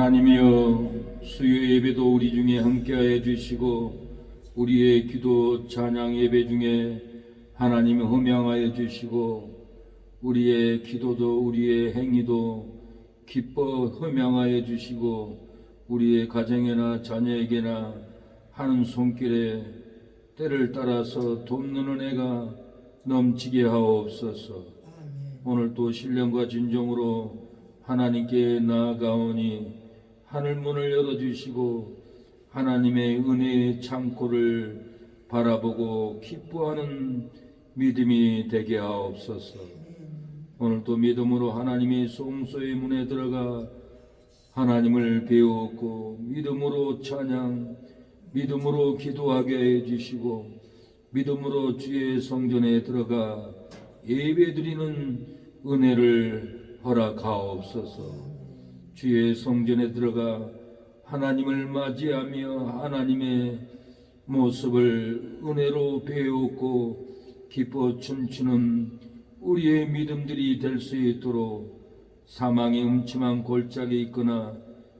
하나님이여, 수요 예배도 우리 중에 함께하여 주시고 우리의 기도 찬양 예배 중에 하나님이 흠양하여 주시고 우리의 기도도 우리의 행위도 기뻐 흠양하여 주시고 우리의 가정에나 자녀에게나 하는 손길에 때를 따라서 돕는 은혜가 넘치게 하옵소서. 오늘도 신령과 진정으로 하나님께 나아가오니 하늘 문을 열어주시고 하나님의 은혜의 창고를 바라보고 기뻐하는 믿음이 되게 하옵소서. 오늘도 믿음으로 하나님의 성소의 문에 들어가 하나님을 배우고 믿음으로 찬양, 믿음으로 기도하게 해주시고 믿음으로 주의 성전에 들어가 예배드리는 은혜를 허락하옵소서. 주의 성전에 들어가 하나님을 맞이하며 하나님의 모습을 은혜로 배우고 기뻐 춤추는 우리의 믿음들이 될 수 있도록 사망의 음침한 골짜기에 있거나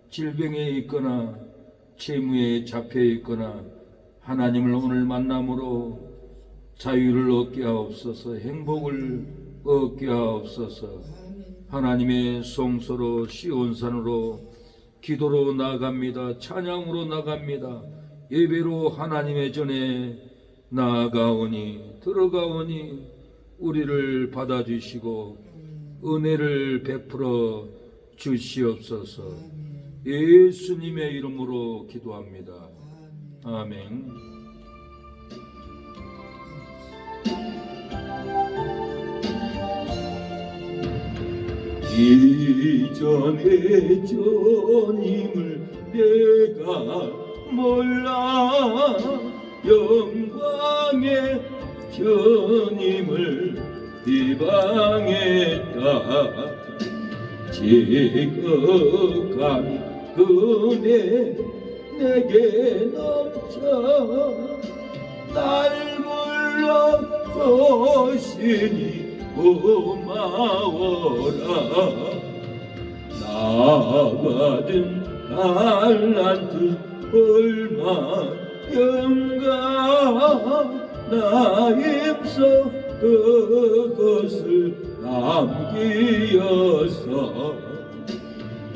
질병에 있거나 채무에 잡혀 있거나 하나님을 오늘 만남으로 자유를 얻게 하옵소서. 행복을 얻게 하옵소서. 하나님의 성소로 시온산으로 기도로 나아갑니다. 찬양으로 나갑니다. 예배로 하나님의 전에 나아가오니 들어가오니 우리를 받아주시고 은혜를 베풀어 주시옵소서. 예수님의 이름으로 기도합니다. 아멘. 이전의 주님을 내가 몰라 영광의 주님을 비방했다. 지극한 은혜 내게 넘쳐 날 불러주시니 고마워라. 나 받은 달란트 얼마 영광 나 힘써 그것을 남기어서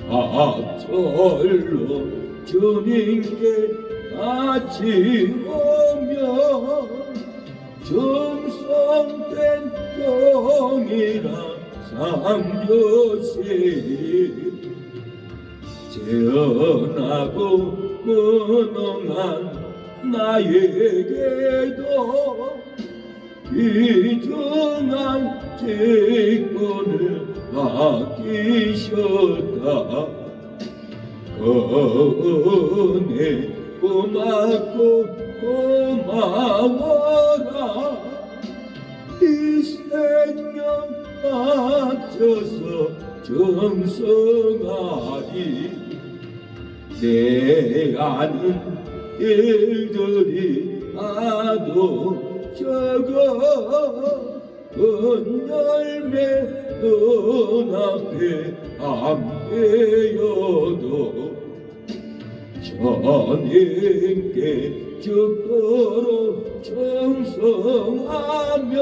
앞절로 주님께 같이 오며 충성된 종이라 삼교시 재언하고 무능한 나에게도 귀중한 직분을 맡기셨다. 은혜 고맙고 고마워라. 이 생명 바쳐서 정성하리. 내 아는 일들이 하도 적어 은 열매 눈앞에 안 배여도 주님께 죽도록 정성하며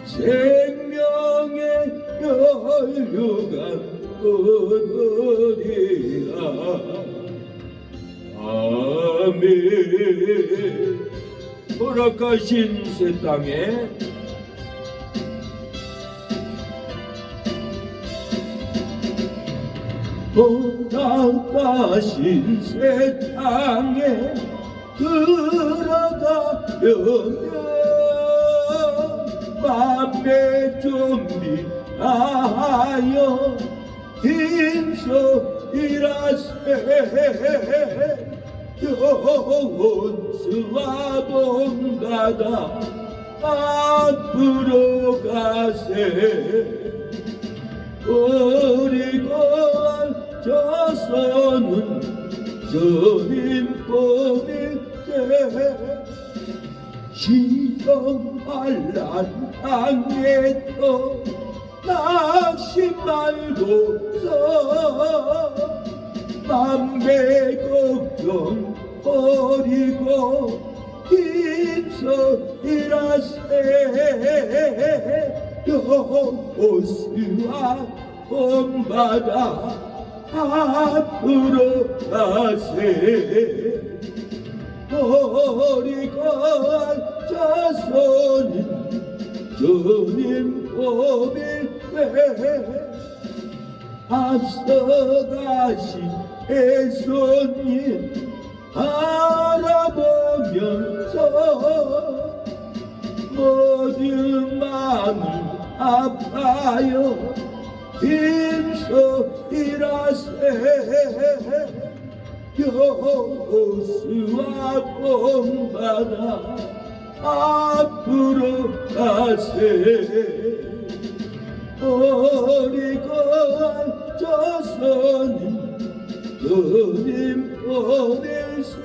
생명의 연류가 흐르리라. 아멘. 허락하신 새 땅에 허락하신 새 땅에 들어가려면 맘에 준비하여 힘써 일하세. 원수와 동가다 앞으로 가세. 우리 거쳐서는 주님뿐인데 시험할란 땅에도 낙심 말고서 만배 걱정 버리고 힘써 일하세 여호수아 본받아 앞으로 가세 버리고 자손은 주님 보밀매 앞서가신 애손님 알아보면서 모든 마음을 아파요 힘써 일하세 여호수아 본받아 앞으로 가세 버리고 앉아서는 주님 보낼세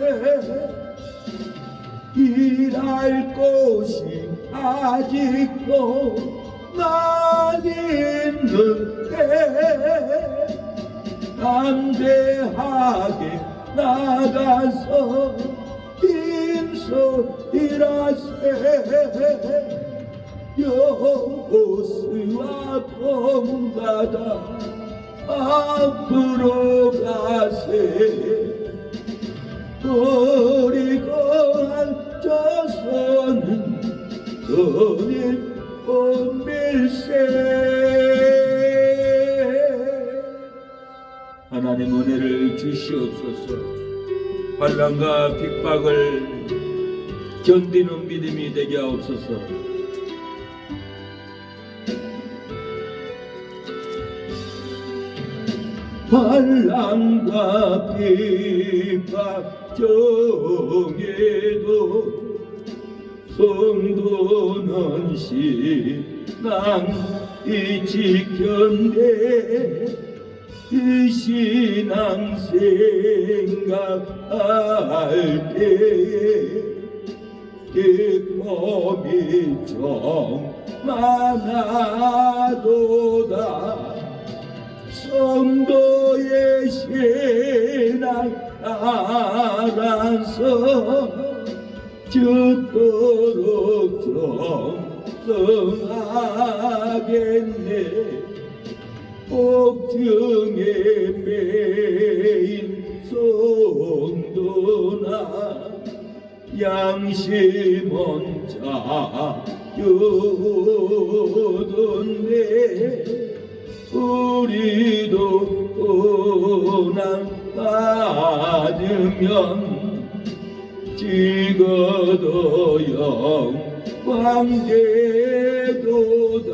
일할 곳이 아직도 많이 있는데 담대하게 나가서 힘써 일하세 여호수아 본받아 앞으로 가세 버리고 앉아서는 주님 본밀세 하나님 은혜를 주시옵소서 환난과 핍박을 견디는 믿음이 되게 하옵소서 환난과 핍박 중에도 성도는 신앙이 지켰네 이 신앙 생각할 때에 기쁨이 좀 많아도다 성도의 신앙 따라서 죽도록 정성하겠네 복중에 매인 성도나 양심은 자유던데 우리도 고난 받으면 찍어도 영광되도다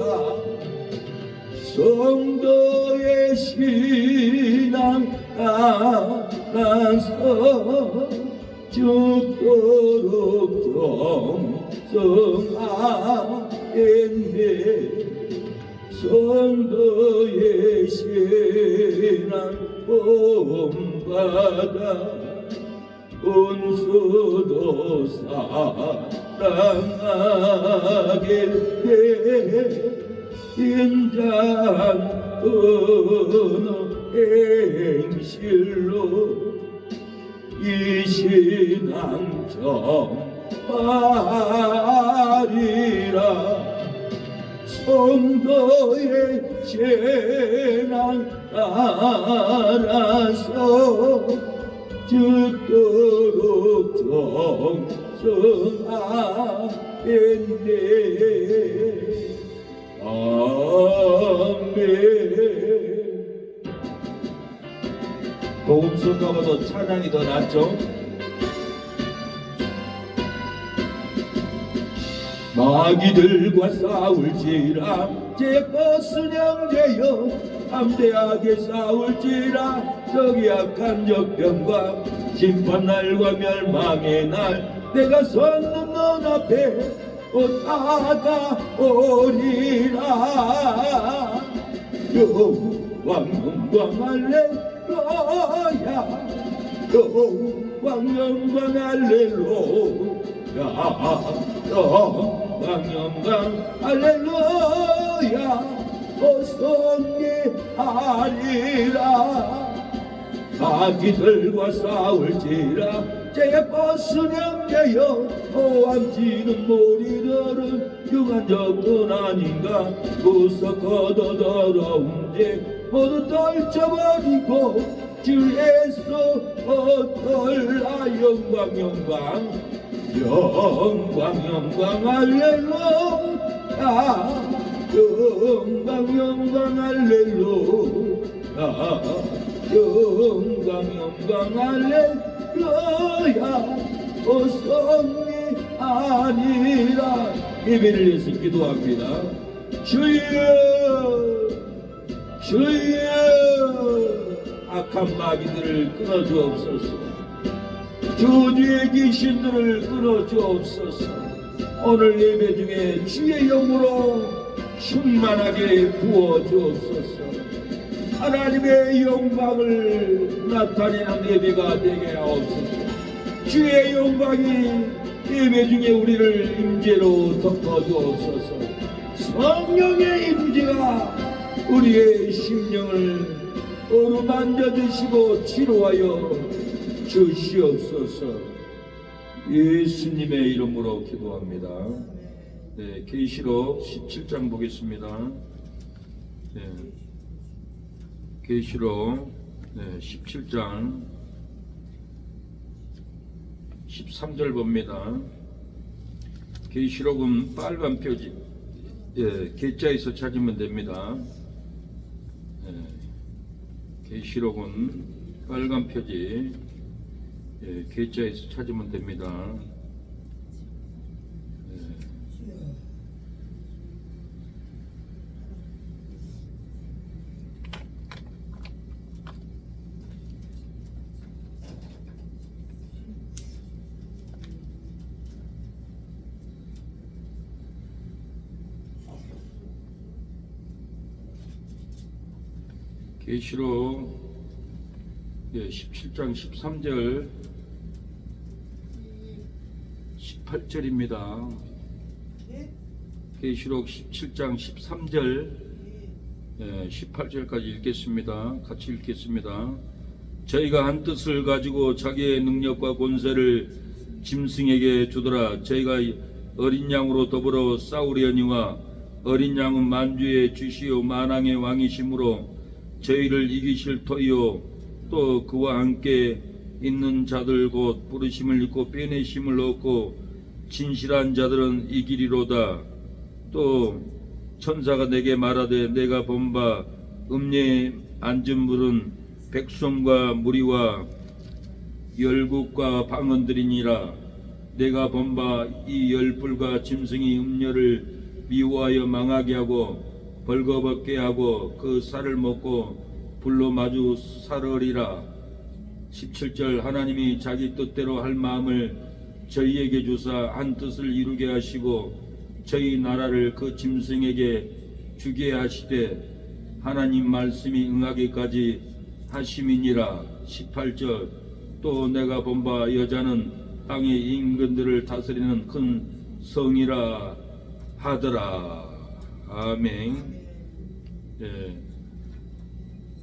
성도의 신앙 따라서 죽도록 정성하겠네 성도의 신앙 본받아 온수도 사랑하겠네 인자한 은혜 행실로 이 신앙 정하리라 성도의 신앙 따라서 죽도록 정성하겠네 아멘 복음서가보다 찬양이 더 낫죠? 마귀들과 싸울지라 제 것은 형제여 담대하게 싸울지라 저기 악한 적병과 심판날과 멸망의 날 내가 섰는 눈앞에 곧 다가오리라 여호와 영광 할렐루야 여호와 영광 할렐루야 영광 할렐루야 어성게 하리라 마귀들과 싸울지라 제 버스는 개여 호암지는 머리들은 흉한 적은 아닌가 무섭고도 더러운 죄 모두 떨쳐버리고 주에서 어떨라 영광 영광 영광 영광 할렐루야 영광 영광 할렐루야 영광 영광 할렐루야 성리 아니라 예배를 위해서 기도합니다. 주여 주여 악한 마귀들을 끊어주옵소서. 주주의 귀신들을 끊어주옵소서. 오늘 예배 중에 주의 영으로 충만하게 부어주옵소서. 하나님의 영광을 나타내는 예배가 되게 하옵소서. 주의 영광이 예배 중에 우리를 임재로 덮어주옵소서. 성령의 임재가 우리의 심령을 어루만져 주시고 치료하여 주시옵소서. 예수님의 이름으로 기도합니다. 네, 계시록 17장 보겠습니다. 네, 계시록 17장 13절 봅니다. 계시록은 빨간 표지 개자에서 찾으면 됩니다. 계시록은 빨간 표지 개자에서 찾으면 됩니다. 계시록 17장 13절 18절입니다. 계시록 17장 13절 18절까지 읽겠습니다. 같이 읽겠습니다. 저희가 한 뜻을 가지고 자기의 능력과 권세를 짐승에게 주더라. 저희가 어린 양으로 더불어 싸우려니와 어린 양은 만주의 주시요 만왕의 왕이시므로 저희를 이기실 터이요 또 그와 함께 있는 자들 곧 부르심을 입고 빼내심을 얻고 진실한 자들은 이기리로다. 또 천사가 내게 말하되 내가 본 바 음녀에 앉은 물은 백성과 무리와 열국과 방언들이니라. 내가 본 바 이 열불과 짐승이 음녀를 미워하여 망하게 하고 벌거벗게 하고 그 쌀을 먹고 불로 마주 살으리라. 17절 하나님이 자기 뜻대로 할 마음을 저희에게 주사 한 뜻을 이루게 하시고 저희 나라를 그 짐승에게 주게 하시되 하나님 말씀이 응하기까지 하심이니라. 18절 또 내가 본 바 여자는 땅의 임금들을 다스리는 큰 성이라 하더라. 아멘.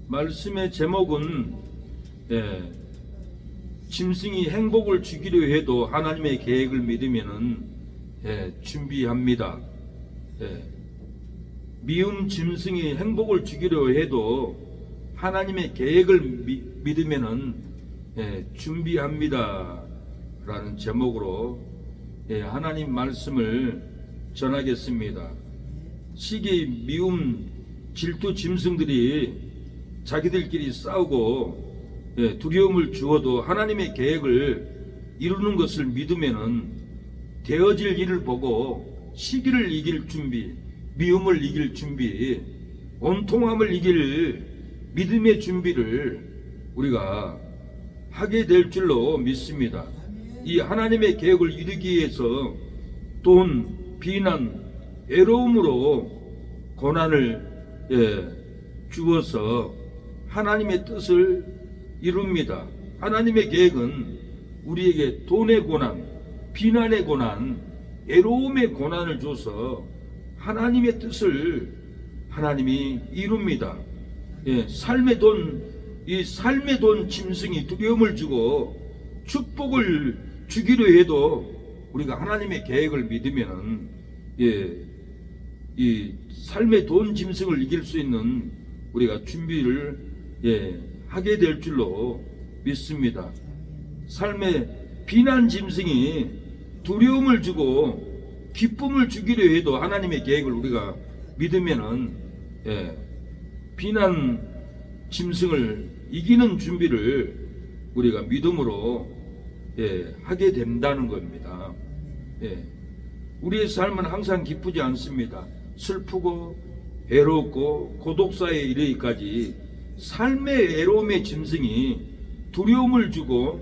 말씀의 제목은 짐승이 행복을 주기로 해도 하나님의 계획을 믿으면은 준비합니다. 미운 짐승이 행복을 주기로 해도 하나님의 계획을 믿으면은 준비합니다 라는 제목으로 하나님 말씀을 전하겠습니다. 시기, 미움, 질투 짐승들이 자기들끼리 싸우고 두려움을 주어도 하나님의 계획을 이루는 것을 믿으면은 되어질 일을 보고 시기를 이길 준비, 미움을 이길 준비, 온통함을 이길 믿음의 준비를 우리가 하게 될 줄로 믿습니다. 이 하나님의 계획을 이루기 위해서 돈, 비난, 애로움으로 고난을 주어서 하나님의 뜻을 이룹니다. 하나님의 계획은 우리에게 돈의 고난, 비난의 고난, 애로움의 고난을 줘서 하나님의 뜻을 하나님이 이룹니다. 삶의 돈 이 삶의 돈 짐승이 두려움을 주고 축복을 주기로 해도 우리가 하나님의 계획을 믿으면은 이 삶의 돈 짐승을 이길 수 있는 우리가 준비를 하게 될 줄로 믿습니다. 삶의 비난 짐승이 두려움을 주고 기쁨을 주기로 해도 하나님의 계획을 우리가 믿으면은 비난 짐승을 이기는 준비를 우리가 믿음으로 하게 된다는 겁니다. 우리의 삶은 항상 기쁘지 않습니다. 슬프고 외롭고 고독사에 이르기까지 삶의 외로움의 짐승이 두려움을 주고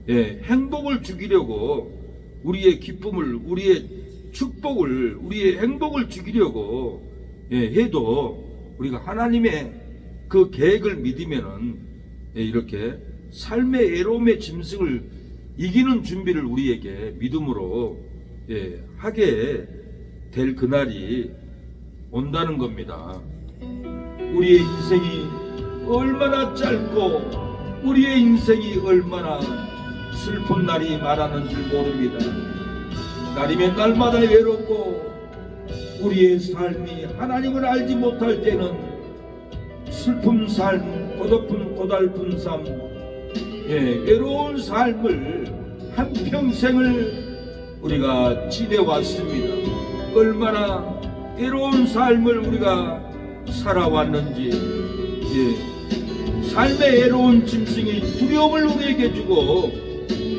행복을 주기려고 우리의 기쁨을, 우리의 축복을, 우리의 행복을 주기려고 해도 우리가 하나님의 그 계획을 믿으면은 이렇게 삶의 외로움의 짐승을 이기는 준비를 우리에게 믿음으로 하게 될 그날이 온다는 겁니다. 우리의 인생이 얼마나 짧고 우리의 인생이 얼마나 슬픈 날이 말하는 줄 모릅니다. 날이면 날마다 외롭고 우리의 삶이 하나님을 알지 못할 때는 슬픈 삶, 고달픈 삶, 외로운 삶을 한평생을 우리가 지내왔습니다. 얼마나 외로운 삶을 우리가 살아왔는지, 삶의 외로운 짐승이 두려움을 우리에게 주고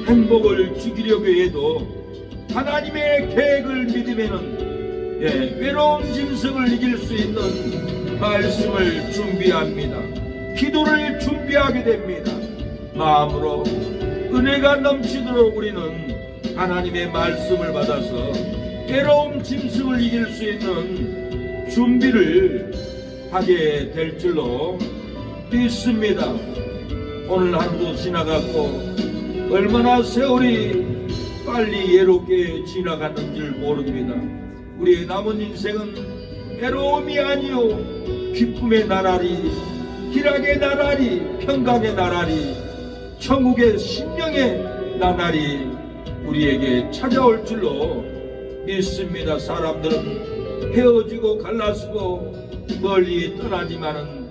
행복을 주기려고 해도 하나님의 계획을 믿으면은 외로운 짐승을 이길 수 있는 말씀을 준비합니다. 기도를 준비하게 됩니다. 마음으로 은혜가 넘치도록 우리는 하나님의 말씀을 받아서 외로운 짐승을 이길 수 있는 준비를 하게 될 줄로 믿습니다. 오늘 하루도 지나갔고 얼마나 세월이 빨리 외롭게 지나가는 줄 모릅니다. 우리의 남은 인생은 외로움이 아니요 기쁨의 나라리, 희락의 나라리, 평강의 나라리, 천국의 심령의 나날이 우리에게 찾아올 줄로 믿습니다. 사람들은 헤어지고 갈라서고 멀리 떠나지만은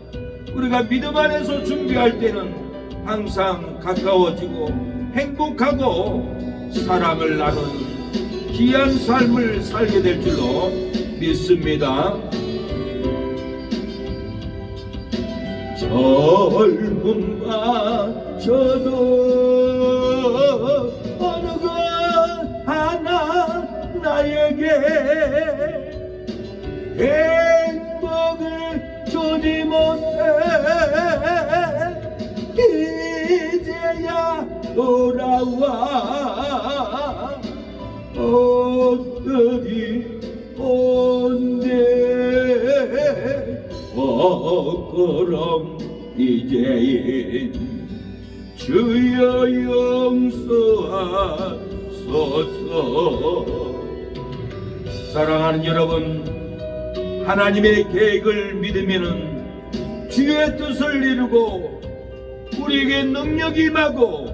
우리가 믿음 안에서 준비할 때는 항상 가까워지고 행복하고 사랑을 나누는 귀한 삶을 살게 될 줄로 믿습니다. 젊음 바쳐도 어느 것 하나 나에게 행복을 주지 못해 이제야 돌아와 어떻게 온대 그럼 이제인 주여 용서하소서. 사랑하는 여러분, 하나님의 계획을 믿으면은 주의 뜻을 이루고 우리에게 능력이 임하고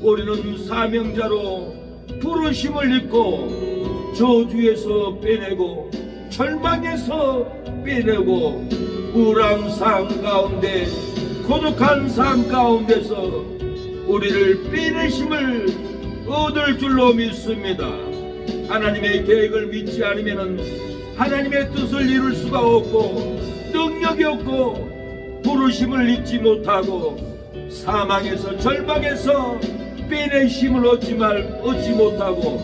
우리는 사명자로 부르심을 입고 저주에서 빼내고 절망에서 빼내고 우울한 삶 가운데 고독한 삶 가운데서 우리를 빼내심을 얻을 줄로 믿습니다. 하나님의 계획을 믿지 않으면 하나님의 뜻을 이룰 수가 없고 능력이 없고 부르심을 잊지 못하고 사망에서 절망에서 빼내심을 얻지 못하고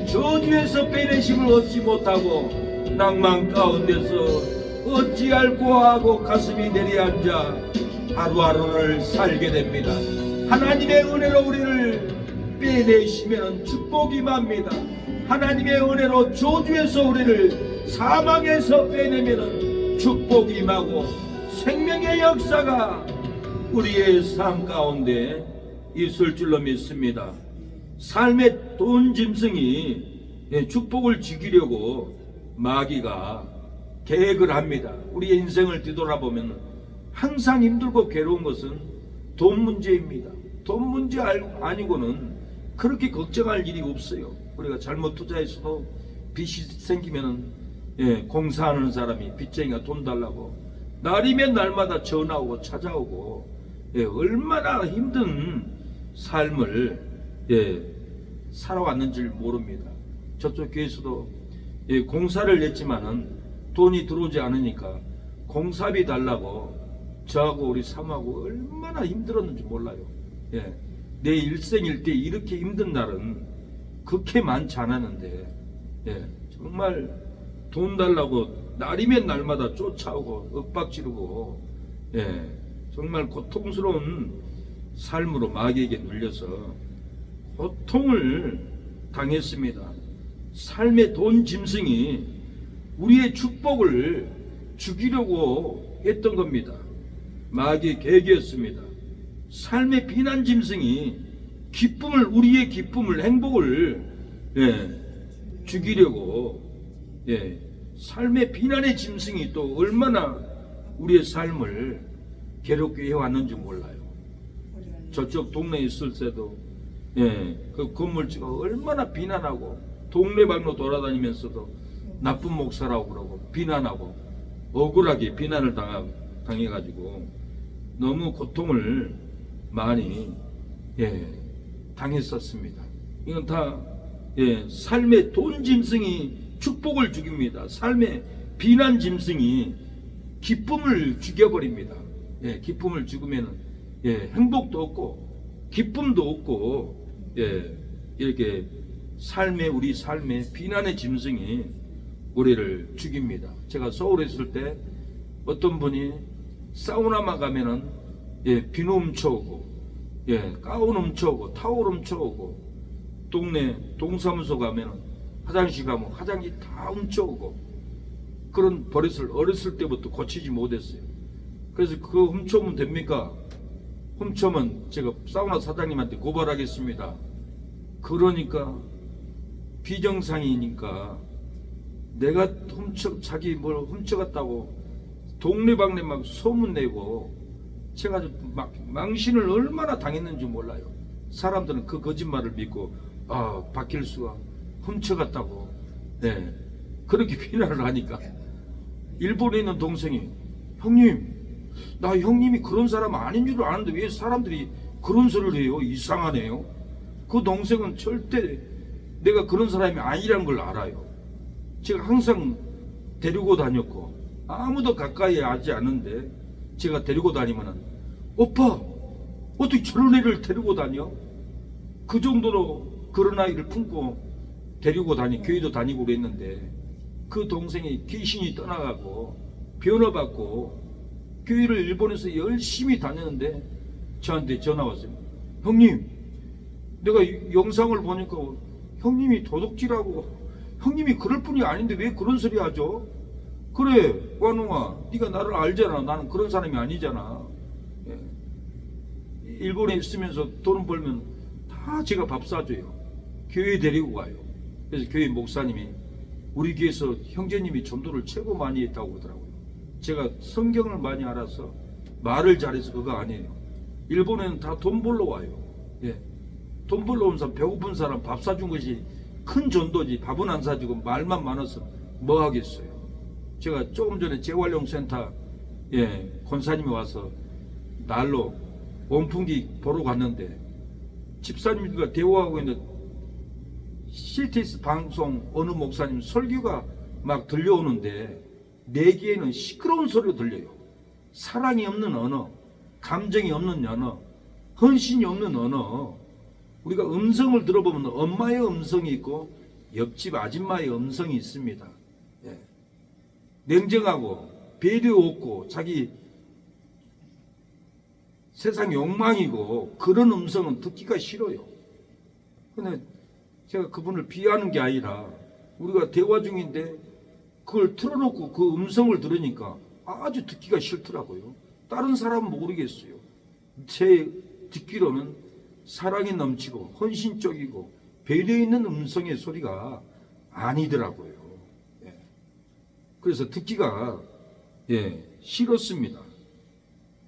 저주에서 빼내심을 얻지 못하고 낭만 가운데서 어찌할 고하고 가슴이 내려앉아 하루하루를 살게 됩니다. 하나님의 은혜로 우리를 빼내시면 축복이 맙니다. 하나님의 은혜로 저주에서 우리를 사망에서 빼내면 축복이 임하고 생명의 역사가 우리의 삶 가운데 있을 줄로 믿습니다. 삶의 돈 짐승이 축복을 지키려고 마귀가 계획을 합니다. 우리의 인생을 뒤돌아보면 항상 힘들고 괴로운 것은 돈 문제입니다. 돈 문제 아니고는 그렇게 걱정할 일이 없어요. 우리가 잘못 투자해서도 빚이 생기면은 공사하는 사람이 빚쟁이가 돈 달라고 날이면 날마다 전화오고 찾아오고 얼마나 힘든 삶을 살아왔는지 모릅니다. 저쪽 교회에서도 공사를 냈지만은 돈이 들어오지 않으니까 공사비 달라고 저하고 우리 사모하고 얼마나 힘들었는지 몰라요. 내 일생일 때 이렇게 힘든 날은 그렇게 많지 않았는데 정말 돈 달라고 날이면 날마다 쫓아오고 윽박지르고 정말 고통스러운 삶으로 마귀에게 눌려서 고통을 당했습니다. 삶의 돈 짐승이 우리의 축복을 죽이려고 했던 겁니다. 마귀의 계획이었습니다. 삶의 비난 짐승이 우리의 기쁨을, 행복을 죽이려고 삶의 비난의 짐승이 또 얼마나 우리의 삶을 괴롭게 해왔는지 몰라요. 저쪽 동네에 있을 때도 그 건물주가 얼마나 비난하고 동네방로 돌아다니면서도 나쁜 목사라고 그러고 비난하고 억울하게 비난을 당해가지고 너무 고통을 많이 당했었습니다. 이건 다 삶의 돈 짐승이 축복을 죽입니다. 삶의 비난 짐승이 기쁨을 죽여버립니다. 기쁨을 죽으면 행복도 없고 기쁨도 없고 이렇게 우리 삶의 비난의 짐승이 우리를 죽입니다. 제가 서울에 있을 때 어떤 분이 사우나만 가면은 비누 훔쳐오고 가운 훔쳐오고 타올 훔쳐오고 동네 동사무소 가면은 화장실 가면 화장지 다 훔쳐오고 그런 버릇을 어렸을 때부터 고치지 못했어요. 그래서 그거 훔쳐오면 됩니까? 훔쳐오면 제가 사우나 사장님한테 고발하겠습니다. 그러니까 비정상이니까 내가 자기 뭘 훔쳐갔다고 동네방네 막 소문내고 제가 막 망신을 얼마나 당했는지 몰라요. 사람들은 그 거짓말을 믿고 박길수가 훔쳐갔다고 그렇게 비난을 하니까 일본에 있는 동생이 형님 나 형님이 그런 사람 아닌 줄 아는데 왜 사람들이 그런 소리를 해요? 이상하네요. 그 동생은 절대 내가 그런 사람이 아니라는 걸 알아요. 제가 항상 데리고 다녔고 아무도 가까이 하지 않는데 제가 데리고 다니면은 오빠 어떻게 저런 애를 데리고 다녀? 그 정도로 그런 아이를 품고 데리고 교회도 다니고 그랬는데 그 동생이 귀신이 떠나가고 변호받고 교회를 일본에서 열심히 다녔는데 저한테 전화 왔어요. 형님 내가 영상을 보니까 형님이 도둑질하고 형님이 그럴 뿐이 아닌데 왜 그런 소리 하죠? 그래 관웅아 네가 나를 알잖아. 나는 그런 사람이 아니잖아. 일본에 있으면서 돈 벌면 다 제가 밥 사줘요. 교회 데리고 가요. 그래서 교회 목사님이 우리 교회에서 형제님이 전도를 최고 많이 했다고 그러더라고요. 제가 성경을 많이 알아서 말을 잘해서 그거 아니에요. 일본에는 다 돈 벌러 와요. 돈 벌러 온 사람, 배고픈 사람 밥 사준 것이 큰 전도지. 밥은 안 사주고 말만 많아서 뭐 하겠어요. 제가 조금 전에 재활용센터 권사님이 와서 날로 원풍기 보러 갔는데 집사님들과 대화하고 있는데 CTS 방송 어느 목사님 설교가 막 들려오는데 내 귀에는 시끄러운 소리가 들려요. 사랑이 없는 언어, 감정이 없는 언어, 헌신이 없는 언어. 우리가 음성을 들어보면 엄마의 음성이 있고 옆집 아줌마의 음성이 있습니다. 냉정하고 배려 없고 자기 세상 욕망이고 그런 음성은 듣기가 싫어요. 근데 제가 그분을 비하하는 게 아니라 우리가 대화 중인데 그걸 틀어놓고 그 음성을 들으니까 아주 듣기가 싫더라고요. 다른 사람은 모르겠어요. 제 듣기로는 사랑이 넘치고 헌신적이고 배려 있는 음성의 소리가 아니더라고요. 그래서 듣기가 싫었습니다.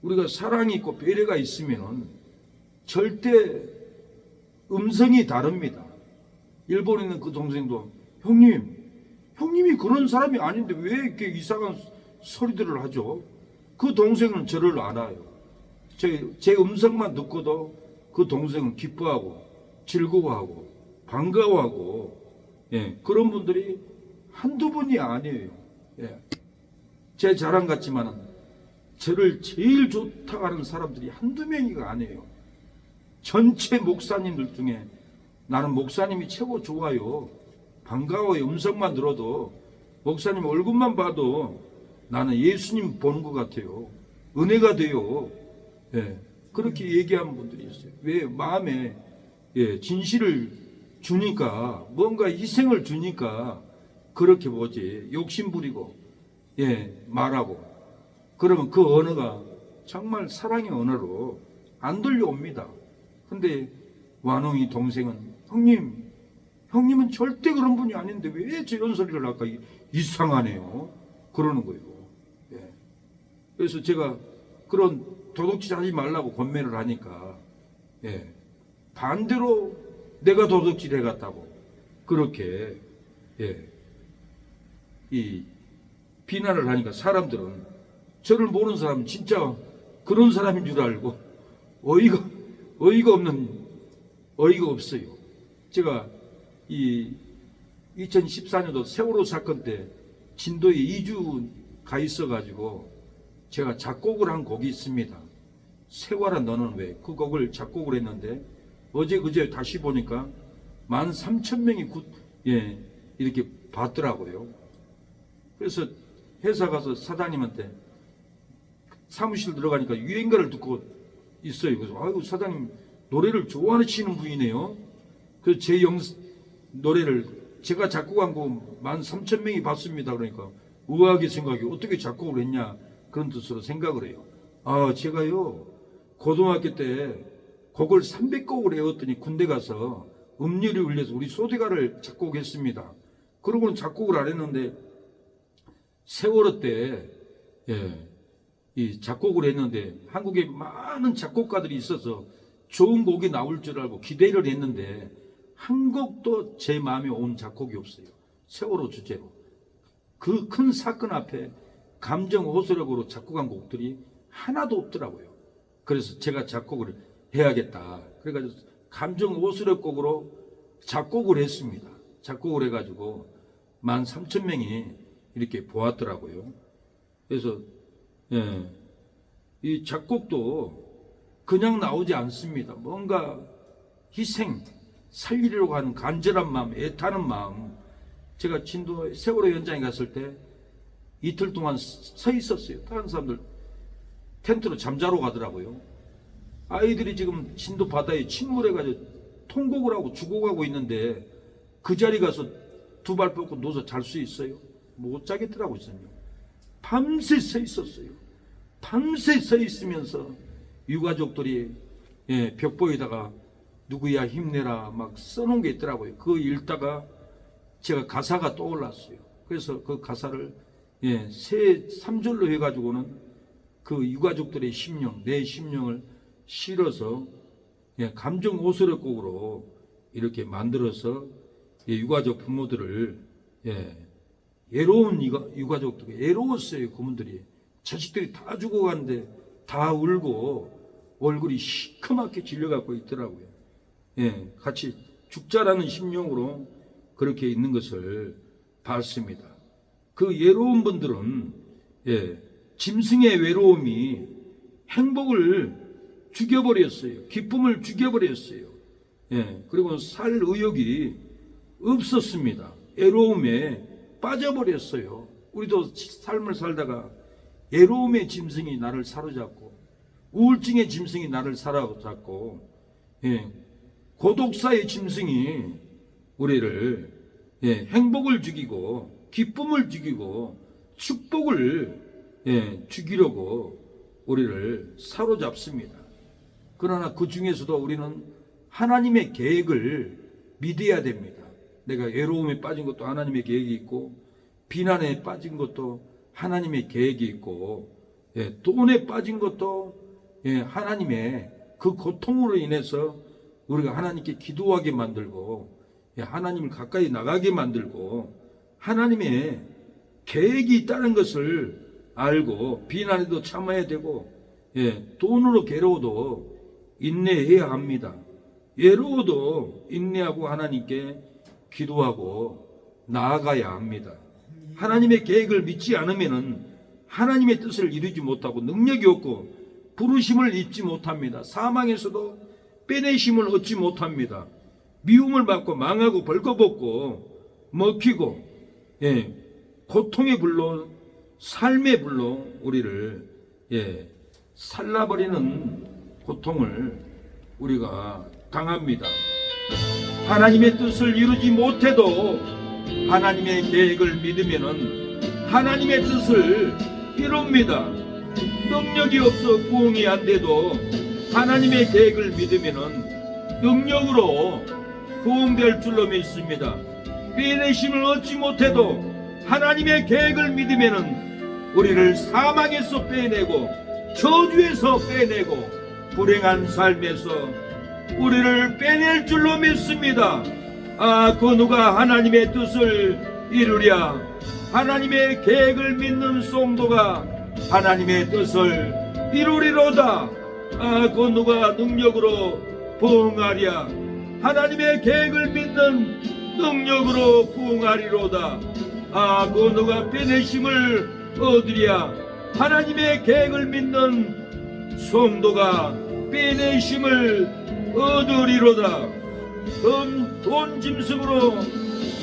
우리가 사랑이 있고 배려가 있으면은 절대 음성이 다릅니다. 일본에 있는 그 동생도 형님이 그런 사람이 아닌데 왜 이렇게 이상한 소리들을 하죠? 그 동생은 저를 알아요. 제 음성만 듣고도 그 동생은 기뻐하고 즐거워하고 반가워하고, 예, 그런 분들이 한두 분이 아니에요. 예. 제 자랑 같지만은 저를 제일 좋다고 하는 사람들이 한두 명이가 아니에요. 전체 목사님들 중에 나는 목사님이 최고 좋아요. 반가워요. 음성만 들어도, 목사님 얼굴만 봐도 나는 예수님 보는 것 같아요. 은혜가 돼요. 예, 그렇게 얘기하는 분들이 있어요. 왜? 마음에, 예, 진실을 주니까, 뭔가 희생을 주니까 그렇게 보지. 욕심 부리고, 예, 말하고 그러면 그 언어가 정말 사랑의 언어로 안 들려옵니다. 근데 완홍이 동생은 형님은 절대 그런 분이 아닌데 왜 저런 소리를 할까? 이상하네요. 그러는 거예요. 예. 그래서 제가 그런 도둑질 하지 말라고 권면을 하니까, 예, 반대로 내가 도둑질 해갔다고 그렇게, 예, 이 비난을 하니까 사람들은, 저를 모르는 사람은 진짜 그런 사람인 줄 알고 어이가 없어요. 제가 이 2014년도 세월호 사건 때 진도에 2주 가 있어가지고 제가 작곡을 한 곡이 있습니다. 세월아 너는 왜? 그 곡을 작곡을 했는데 어제 그제 다시 보니까 13,000명이 예, 이렇게 봤더라고요. 그래서 회사 가서 사장님한테 사무실 들어가니까 유행가를 듣고 있어요. 그래서 아이고 사장님 노래를 좋아하시는 분이네요. 그래서 제 노래를 제가 작곡한 거 13,000명이 봤습니다. 그러니까 우아하게 생각해. 어떻게 작곡을 했냐 그런 뜻으로 생각을 해요. 아, 제가요 고등학교 때 곡을 300곡을 외웠더니 군대 가서 음률이 울려서 우리 소대가를 작곡했습니다. 그러고는 작곡을 안 했는데 세월호 때, 예, 이 작곡을 했는데 한국에 많은 작곡가들이 있어서 좋은 곡이 나올 줄 알고 기대를 했는데 한 곡도 제 마음에 온 작곡이 없어요. 세월호 주제로. 그 큰 사건 앞에 감정 호소력으로 작곡한 곡들이 하나도 없더라고요. 그래서 제가 작곡을 해야겠다. 그래가지고 감정 호소력 곡으로 작곡을 했습니다. 작곡을 해가지고 13,000명이 이렇게 보았더라고요. 그래서, 예, 이 작곡도 그냥 나오지 않습니다. 뭔가 희생, 살리려고 하는 간절한 마음, 애타는 마음. 제가 진도 세월호 현장에 갔을 때 이틀 동안 서 있었어요. 다른 사람들 텐트로 잠자러 가더라고요. 아이들이 지금 진도 바다에 침몰해가지고 통곡을 하고 죽어가고 있는데 그 자리 가서 두 발 뻗고 누워서 잘 수 있어요? 못 자겠더라고요. 밤새 서 있었어요. 밤새 서 있으면서 유가족들이, 예, 벽보에다가 누구야 힘내라 막 써놓은 게 있더라고요. 그거 읽다가 제가 가사가 떠올랐어요. 그래서 그 가사를, 예, 3절로 해가지고는 그 유가족들의 심령, 내 심령을 실어서, 예, 감정 오스력 곡으로 이렇게 만들어서, 예, 유가족 부모들을, 예, 애로운 유가족들, 애로웠어요. 그분들이 자식들이 다 죽어가는데 다 울고 얼굴이 시커멓게 질려갖고 있더라고요. 예, 같이 죽자라는 심령으로 그렇게 있는 것을 봤습니다. 그 외로운 분들은, 예, 짐승의 외로움이 행복을 죽여버렸어요. 기쁨을 죽여버렸어요. 예, 그리고 살 의욕이 없었습니다. 애로움에 빠져버렸어요. 우리도 삶을 살다가 애로움의 짐승이 나를 사로잡고 우울증의 짐승이 나를 사로잡고, 예, 고독사의 짐승이 우리를, 예, 행복을 죽이고 기쁨을 죽이고 축복을, 예, 죽이려고 우리를 사로잡습니다. 그러나 그 중에서도 우리는 하나님의 계획을 믿어야 됩니다. 내가 외로움에 빠진 것도 하나님의 계획이 있고 비난에 빠진 것도 하나님의 계획이 있고, 돈에 빠진 것도 하나님의 그 고통으로 인해서 우리가 하나님께 기도하게 만들고 하나님을 가까이 나가게 만들고 하나님의 계획이 있다는 것을 알고 비난에도 참아야 되고 돈으로 괴로워도 인내해야 합니다. 외로워도 인내하고 하나님께 기도하고 나아가야 합니다. 하나님의 계획을 믿지 않으면은 하나님의 뜻을 이루지 못하고 능력이 없고 부르심을 잊지 못합니다. 사망에서도 빼내심을 얻지 못합니다. 미움을 받고 망하고 벌거벗고 먹히고 고통의 불로 삶의 불로 우리를 살라버리는 고통을 우리가 당합니다. 하나님의 뜻을 이루지 못해도 하나님의 계획을 믿으면은 하나님의 뜻을 이룹니다. 능력이 없어 부응이 안 돼도 하나님의 계획을 믿으면은 능력으로 부응될 줄로 믿습니다. 빼내심을 얻지 못해도 하나님의 계획을 믿으면은 우리를 사망에서 빼내고 저주에서 빼내고 불행한 삶에서 우리를 빼낼 줄로 믿습니다. 그 누가 하나님의 뜻을 이루랴. 하나님의 계획을 믿는 성도가 하나님의 뜻을 이루리로다. 그 누가 능력으로 부응하랴. 하나님의 계획을 믿는 능력으로 부응하리로다. 그 누가 빼내심을 얻으랴. 하나님의 계획을 믿는 성도가 빼내심을 얻으리로다. 돈 짐승으로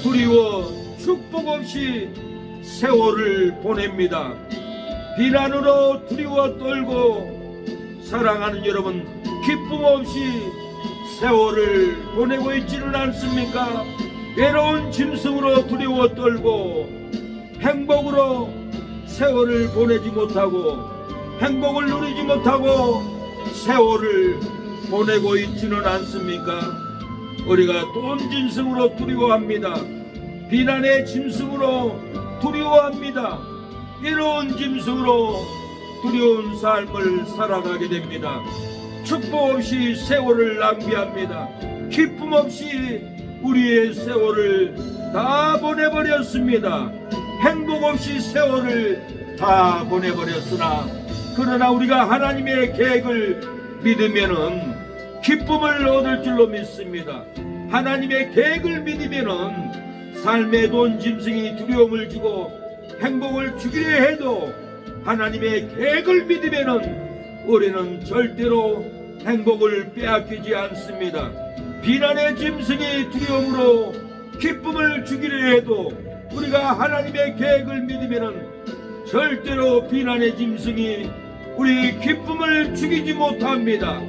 두려워 축복 없이 세월을 보냅니다. 비난으로 두려워 떨고 사랑하는 여러분, 기쁨 없이 세월을 보내고 있지는 않습니까? 외로운 짐승으로 두려워 떨고 행복으로 세월을 보내지 못하고 행복을 누리지 못하고 세월을 보내고 있지는 않습니까? 우리가 돈 짐승으로 두려워합니다. 비난의 짐승으로 두려워합니다. 외로운 짐승으로 두려운 삶을 살아가게 됩니다. 축복 없이 세월을 낭비합니다. 기쁨 없이 우리의 세월을 다 보내버렸습니다. 행복 없이 세월을 다 보내버렸으나 그러나 우리가 하나님의 계획을 믿으면은 기쁨을 얻을 줄로 믿습니다. 하나님의 계획을 믿으면은 삶의 돈 짐승이 두려움을 주고 행복을 주기려 해도 하나님의 계획을 믿으면은 우리는 절대로 행복을 빼앗기지 않습니다. 비난의 짐승이 두려움으로 기쁨을 주기려 해도 우리가 하나님의 계획을 믿으면은 절대로 비난의 짐승이 우리 기쁨을 죽이지 못합니다.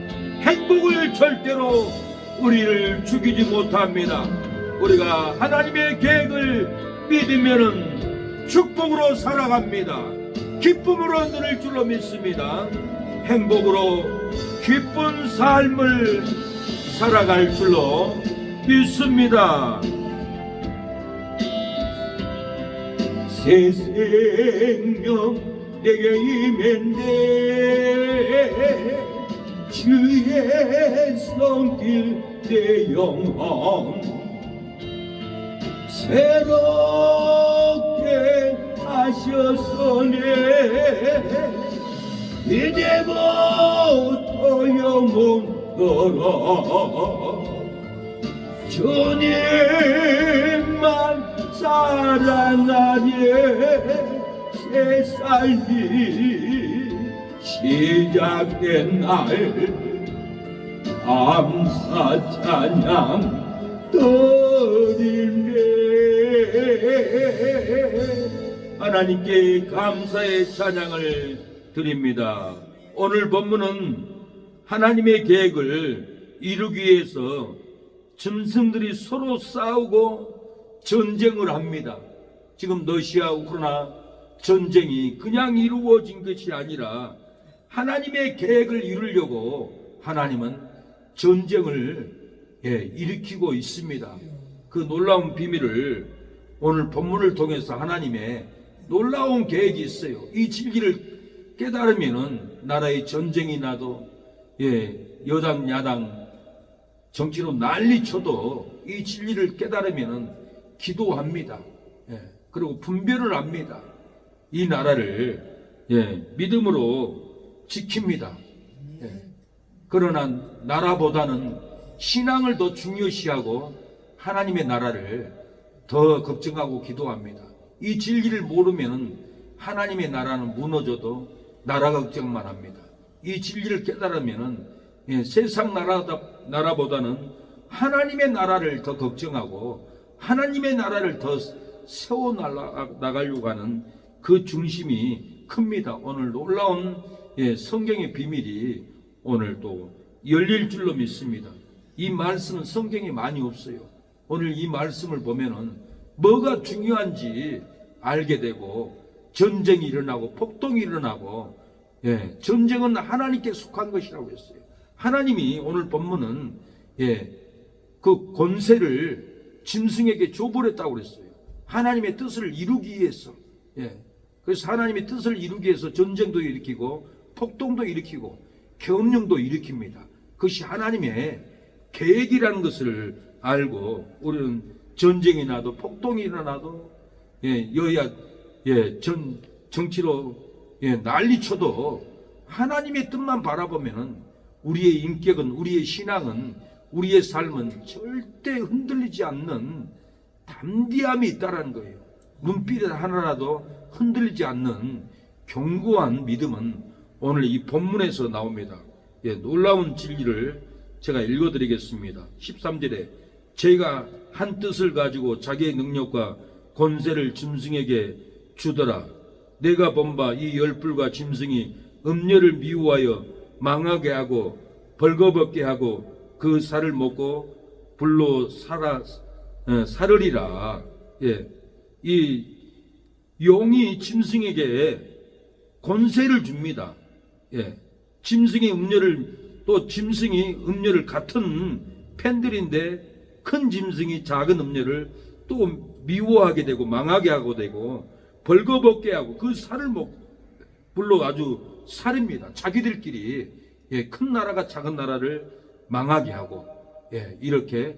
행복을 절대로 우리를 죽이지 못합니다. 우리가 하나님의 계획을 믿으면은 축복으로 살아갑니다. 기쁨으로 누릴 줄로 믿습니다. 행복으로 기쁜 삶을 살아갈 줄로 믿습니다. 새 생명 내게 임했네. 주의 손길 내 영혼 새롭게 하셨으네. 이제부터 영원토록 주님만 사랑하니 새 삶이 시작된 날 감사 찬양 드리네. 하나님께 감사의 찬양을 드립니다. 오늘 본문은 하나님의 계획을 이루기 위해서 짐승들이 서로 싸우고 전쟁을 합니다. 지금 러시아 우크라이나 전쟁이 그냥 이루어진 것이 아니라 하나님의 계획을 이루려고 하나님은 전쟁을 일으키고 있습니다. 그 놀라운 비밀을 오늘 본문을 통해서 하나님의 놀라운 계획이 있어요. 이 진리를 깨달으면은 나라의 전쟁이 나도 여당 야당 정치로 난리 쳐도 이 진리를 깨달으면은 기도합니다. 그리고 분별을 합니다. 이 나라를 믿음으로 지킵니다. 그러나 나라보다는 신앙을 더 중요시하고 하나님의 나라를 더 걱정하고 기도합니다. 이 진리를 모르면 하나님의 나라는 무너져도 나라 걱정만 합니다. 이 진리를 깨달으면 세상 나라보다는 하나님의 나라를 더 걱정하고 하나님의 나라를 더 세워 나가려고 하는 그 중심이 큽니다. 오늘 놀라운 성경의 비밀이 오늘 또 열릴 줄로 믿습니다. 이 말씀은 성경에 많이 없어요. 오늘 이 말씀을 보면은 뭐가 중요한지 알게 되고 전쟁이 일어나고 폭동이 일어나고 전쟁은 하나님께 속한 것이라고 했어요. 하나님이 오늘 본문은 그 권세를 짐승에게 줘버렸다고 그랬어요. 하나님의 뜻을 이루기 위해서. 그래서 하나님의 뜻을 이루기 위해서 전쟁도 일으키고 폭동도 일으키고 계엄령도 일으킵니다. 그것이 하나님의 계획이라는 것을 알고 우리는 전쟁이 나도 폭동이 일어나도 여야 정치로 난리쳐도 하나님의 뜻만 바라보면은 우리의 인격은, 우리의 신앙은, 우리의 삶은 절대 흔들리지 않는 담대함이 있다라는 거예요. 눈빛 하나라도 흔들리지 않는 견고한 믿음은 오늘 이 본문에서 나옵니다. 놀라운 진리를 제가 읽어드리겠습니다. 13절에 제가 한 뜻을 가지고 자기의 능력과 권세를 짐승에게 주더라. 내가 본 바 이 열불과 짐승이 음녀를 미워하여 망하게 하고 벌거벗게 하고 그 살을 먹고 불로 사르리라. 이 용이 짐승에게 권세를 줍니다. 짐승이 음녀를 또 짐승이 음녀를 같은 팬들인데 큰 짐승이 작은 음녀를 또 미워하게 되고 망하게 하고 되고 벌거벗게 하고 그 살을 먹고 물론 아주 살입니다. 자기들끼리 큰 나라가 작은 나라를 망하게 하고 이렇게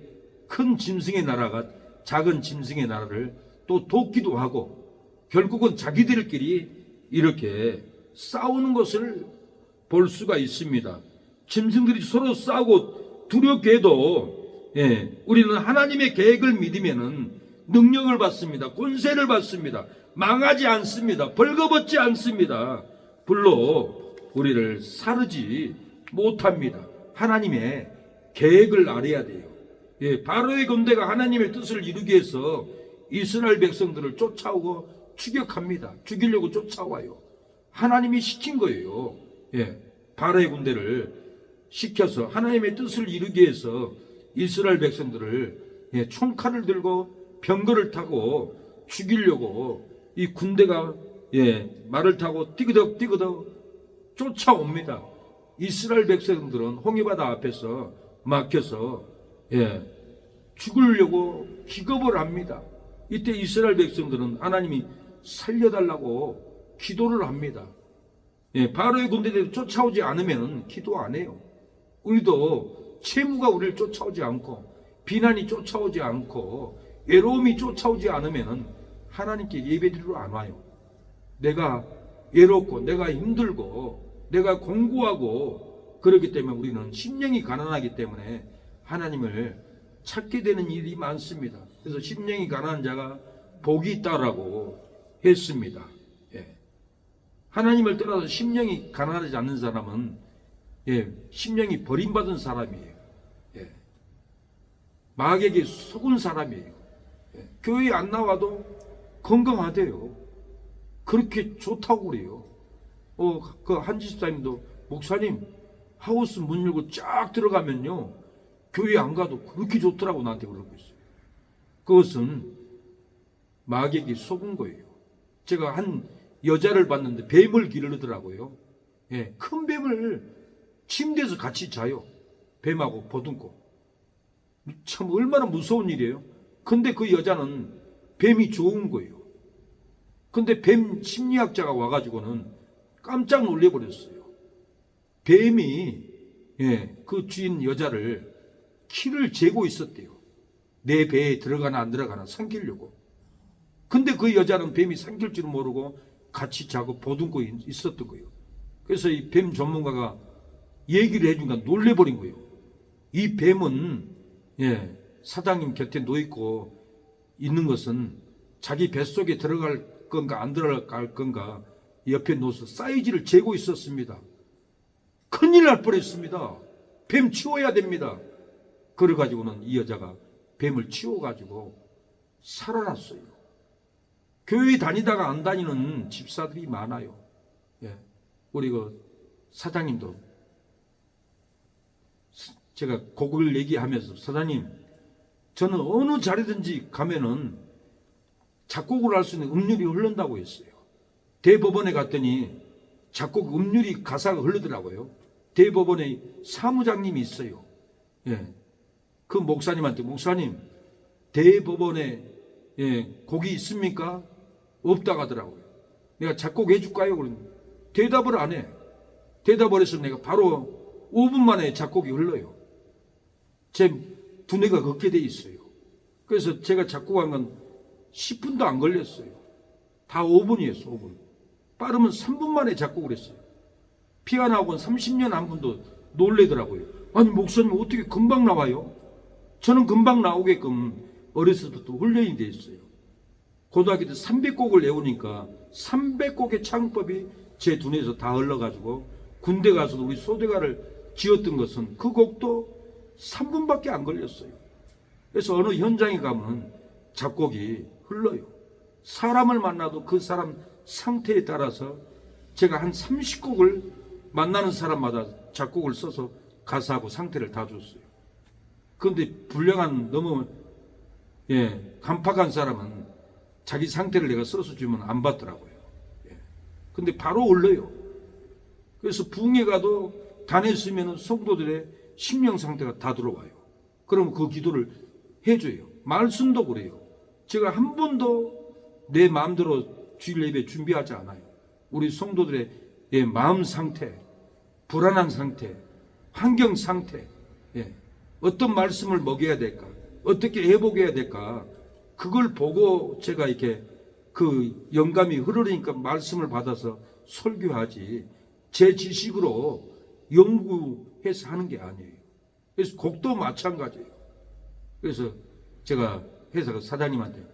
큰 짐승의 나라가 작은 짐승의 나라를 또 돕기도 하고 결국은 자기들끼리 이렇게 싸우는 것을 볼 수가 있습니다. 짐승들이 서로 싸우고 두렵게 해도 우리는 하나님의 계획을 믿으면은 능력을 받습니다. 권세를 받습니다. 망하지 않습니다. 벌거벗지 않습니다. 불로 우리를 사르지 못합니다. 하나님의 계획을 알아야 돼요. 바로의 군대가 하나님의 뜻을 이루기 위해서 이스라엘 백성들을 쫓아오고 추격합니다. 죽이려고 쫓아와요. 하나님이 시킨 거예요. 바로의 군대를 시켜서 하나님의 뜻을 이루기 위해서 이스라엘 백성들을 총칼을 들고 병거를 타고 죽이려고 이 군대가 말을 타고 띠그덕 쫓아옵니다. 이스라엘 백성들은 홍해바다 앞에서 막혀서 죽으려고 기겁을 합니다. 이때 이스라엘 백성들은 하나님이 살려달라고 기도를 합니다. 바로의 군대들이 쫓아오지 않으면 기도 안 해요. 우리도 채무가 우리를 쫓아오지 않고 비난이 쫓아오지 않고 외로움이 쫓아오지 않으면 하나님께 예배드리러 안 와요. 내가 외롭고 내가 힘들고 내가 공고하고 그렇기 때문에 우리는 심령이 가난하기 때문에 하나님을 찾게 되는 일이 많습니다. 그래서 심령이 가난한 자가 복이 있다라고 했습니다. 하나님을 떠나서 심령이 가난하지 않는 사람은 심령이 버림받은 사람이에요. 마귀에게 속은 사람이에요. 교회에 안 나와도 건강하대요. 그렇게 좋다고 그래요. 그 한지사님도 목사님 하우스 문 열고 쫙 들어가면요 교회 안 가도 그렇게 좋더라고 나한테 그러고 있어요. 그것은 마귀에게 속은 거예요. 제가 한 여자를 봤는데 뱀을 기르더라고요. 큰 뱀을 침대에서 같이 자요. 뱀하고 보듬고. 참 얼마나 무서운 일이에요. 근데 그 여자는 뱀이 좋은 거예요. 근데 뱀 심리학자가 와가지고는 깜짝 놀래버렸어요. 뱀이 그 주인 여자를 키를 재고 있었대요. 내 배에 들어가나 안 들어가나 삼키려고. 근데 그 여자는 뱀이 삼킬 줄 모르고 같이 자고 보듬고 있었던 거예요. 그래서 이 뱀 전문가가 얘기를 해주니까 놀래버린 거예요. 이 뱀은 사장님 곁에 놓여있고 있는 것은 자기 뱃속에 들어갈 건가 안 들어갈 건가 옆에 놓아서 사이즈를 재고 있었습니다. 큰일 날 뻔했습니다. 뱀 치워야 됩니다. 그래가지고는 이 여자가 뱀을 치워가지고 살아났어요. 교회 다니다가 안 다니는 집사들이 많아요. 우리 그 사장님도 제가 그걸 얘기하면서, 사장님, 저는 어느 자리든지 가면은 작곡을 할 수 있는 음률이 흐른다고 했어요. 대법원에 갔더니 작곡 음률이 가사가 흐르더라고요. 대법원에 사무장님이 있어요. 그 목사님한테, 목사님, 대법원에 곡이 있습니까? 없다고 하더라고요. 내가 작곡해 줄까요? 그러면 대답을 안 해. 대답을 해서 내가 바로 5분 만에 작곡이 흘러요. 제 두뇌가 그렇게 돼 있어요. 그래서 제가 작곡한 건 10분도 안 걸렸어요. 다 5분이었어, 5분. 빠르면 3분 만에 작곡을 했어요. 피아노 학원 30년 한 분도 놀래더라고요. 아니, 목사님 어떻게 금방 나와요? 저는 금방 나오게끔 어렸을 때부터 훈련이 돼 있어요. 고등학교 때 300곡을 외우니까 300곡의 창법이 제 두뇌에서 다 흘러가지고 군대 가서도 우리 소대가를 지었던 것은 그 곡도 3분밖에 안 걸렸어요. 그래서 어느 현장에 가면 작곡이 흘러요. 사람을 만나도 그 사람 상태에 따라서 제가 한 30곡을 만나는 사람마다 작곡을 써서 가사하고 상태를 다 줬어요. 그런데 불량한 너무 간팍한 사람은 자기 상태를 내가 써서 주면 안 받더라고요. 근데 바로 올려요. 그래서 부흥회 가도 다녔으면 성도들의 심령 상태가 다 들어와요. 그럼 그 기도를 해줘요. 말씀도 그래요. 제가 한 번도 내 마음대로 주일 예배 준비하지 않아요. 우리 성도들의 마음 상태, 불안한 상태, 환경 상태, 어떤 말씀을 먹여야 될까, 어떻게 회복해야 될까, 그걸 보고 제가 이렇게 그 영감이 흐르니까 말씀을 받아서 설교하지, 제 지식으로 연구해서 하는 게 아니에요. 그래서 곡도 마찬가지예요. 그래서 제가 회사 사장님한테,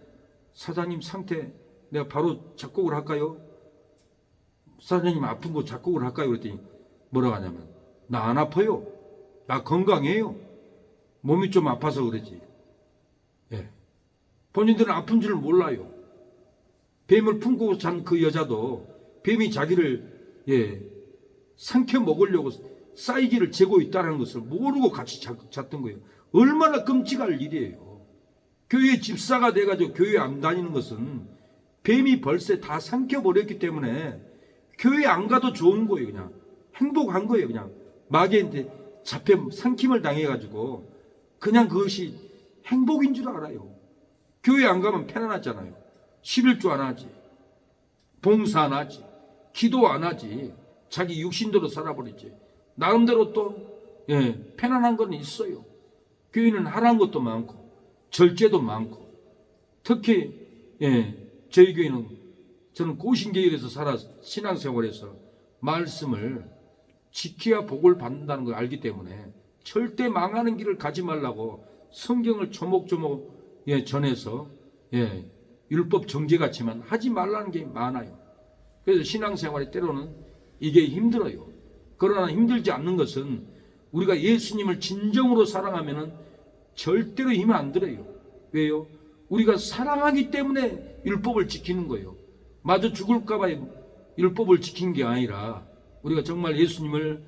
사장님 상태 내가 바로 작곡을 할까요? 사장님 아픈 거 작곡을 할까요? 그랬더니 뭐라고 하냐면, 나 안 아파요. 나 건강해요. 몸이 좀 아파서 그러지. 본인들은 아픈 줄 몰라요. 뱀을 품고 잔 그 여자도 뱀이 자기를 삼켜 먹으려고 사이즈를 재고 있다는 것을 모르고 같이 잤던 거예요. 얼마나 끔찍할 일이에요. 교회 집사가 돼가지고 교회 안 다니는 것은 뱀이 벌써 다 삼켜버렸기 때문에 교회 안 가도 좋은 거예요. 그냥 행복한 거예요. 그냥 마귀한테 잡혀 삼킴을 당해가지고 그냥 그것이 행복인 줄 알아요. 교회 안 가면 편안하잖아요. 11조 안 하지, 봉사 안 하지, 기도 안 하지, 자기 육신대로 살아버리지. 나름대로 또 편안한 건 있어요. 교회는 하라는 것도 많고 절제도 많고, 특히 저희 교회는, 저는 고신계열에서 살아 신앙생활에서 말씀을 지켜야 복을 받는다는 걸 알기 때문에 절대 망하는 길을 가지 말라고 성경을 조목조목 전해서 율법 정죄 같지만 하지 말라는 게 많아요. 그래서 신앙생활에 때로는 이게 힘들어요. 그러나 힘들지 않는 것은 우리가 예수님을 진정으로 사랑하면은 절대로 힘이 안 들어요. 왜요? 우리가 사랑하기 때문에 율법을 지키는 거예요. 마저 죽을까봐 율법을 지킨 게 아니라 우리가 정말 예수님을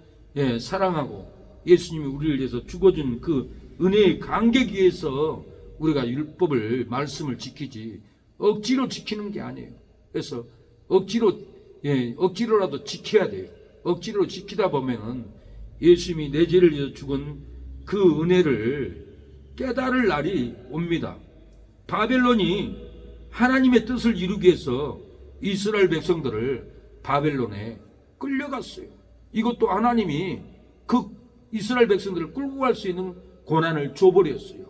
사랑하고 예수님이 우리를 위해서 죽어준 그 은혜의 감격에 의해서 우리가 율법을, 말씀을 지키지 억지로 지키는 게 아니에요. 그래서 억지로라도 지켜야 돼요. 억지로 지키다 보면은 예수님이 내 죄를 위해서 죽은 그 은혜를 깨달을 날이 옵니다. 바벨론이 하나님의 뜻을 이루기 위해서 이스라엘 백성들을 바벨론에 끌려갔어요. 이것도 하나님이 그 이스라엘 백성들을 끌고 갈 수 있는 고난을 줘버렸어요.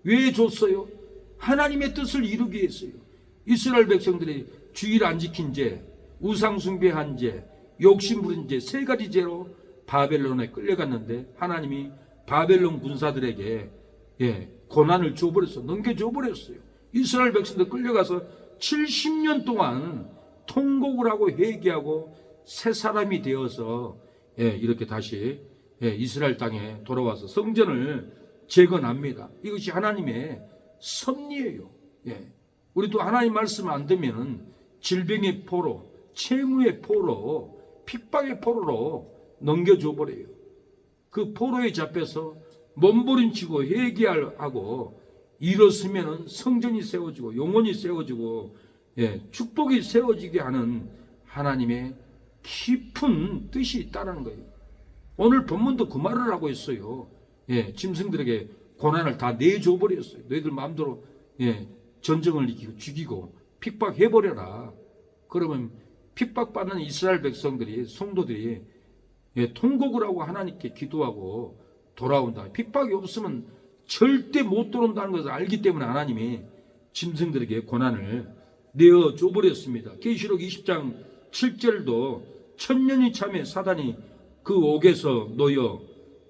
왜 줬어요? 하나님의 뜻을 이루기 위해서요. 이스라엘 백성들이 주일 안 지킨 죄, 우상 숭배한 죄, 욕심 부린 죄, 세 가지 죄로 바벨론에 끌려갔는데 하나님이 바벨론 군사들에게 고난을 줘버렸어요. 넘겨줘버렸어요. 이스라엘 백성들 끌려가서 70년 동안 통곡을 하고 회개하고 새 사람이 되어서 이렇게 다시 이스라엘 땅에 돌아와서 성전을 재건합니다. 이것이 하나님의 섭리예요. 우리도 하나님 말씀 안 되면 질병의 포로, 채무의 포로, 핍박의 포로로 넘겨줘 버려요. 그 포로에 잡혀서 몸부림치고 회개하고 일어서면 성전이 세워지고 영혼이 세워지고 축복이 세워지게 하는 하나님의 깊은 뜻이 있다는 거예요. 오늘 본문도 그 말을 하고 있어요. 짐승들에게 고난을 다 내줘 버렸어요. 너희들 마음대로 전쟁을 이기고 죽이고 핍박해버려라. 그러면 핍박받는 이스라엘 백성들이, 성도들이 통곡을 하고 하나님께 기도하고 돌아온다. 핍박이 없으면 절대 못 돌아온다는 것을 알기 때문에 하나님이 짐승들에게 고난을 내어줘 버렸습니다. 계시록 20장 7절도 천년이 참에 사단이 그 옥에서 놓여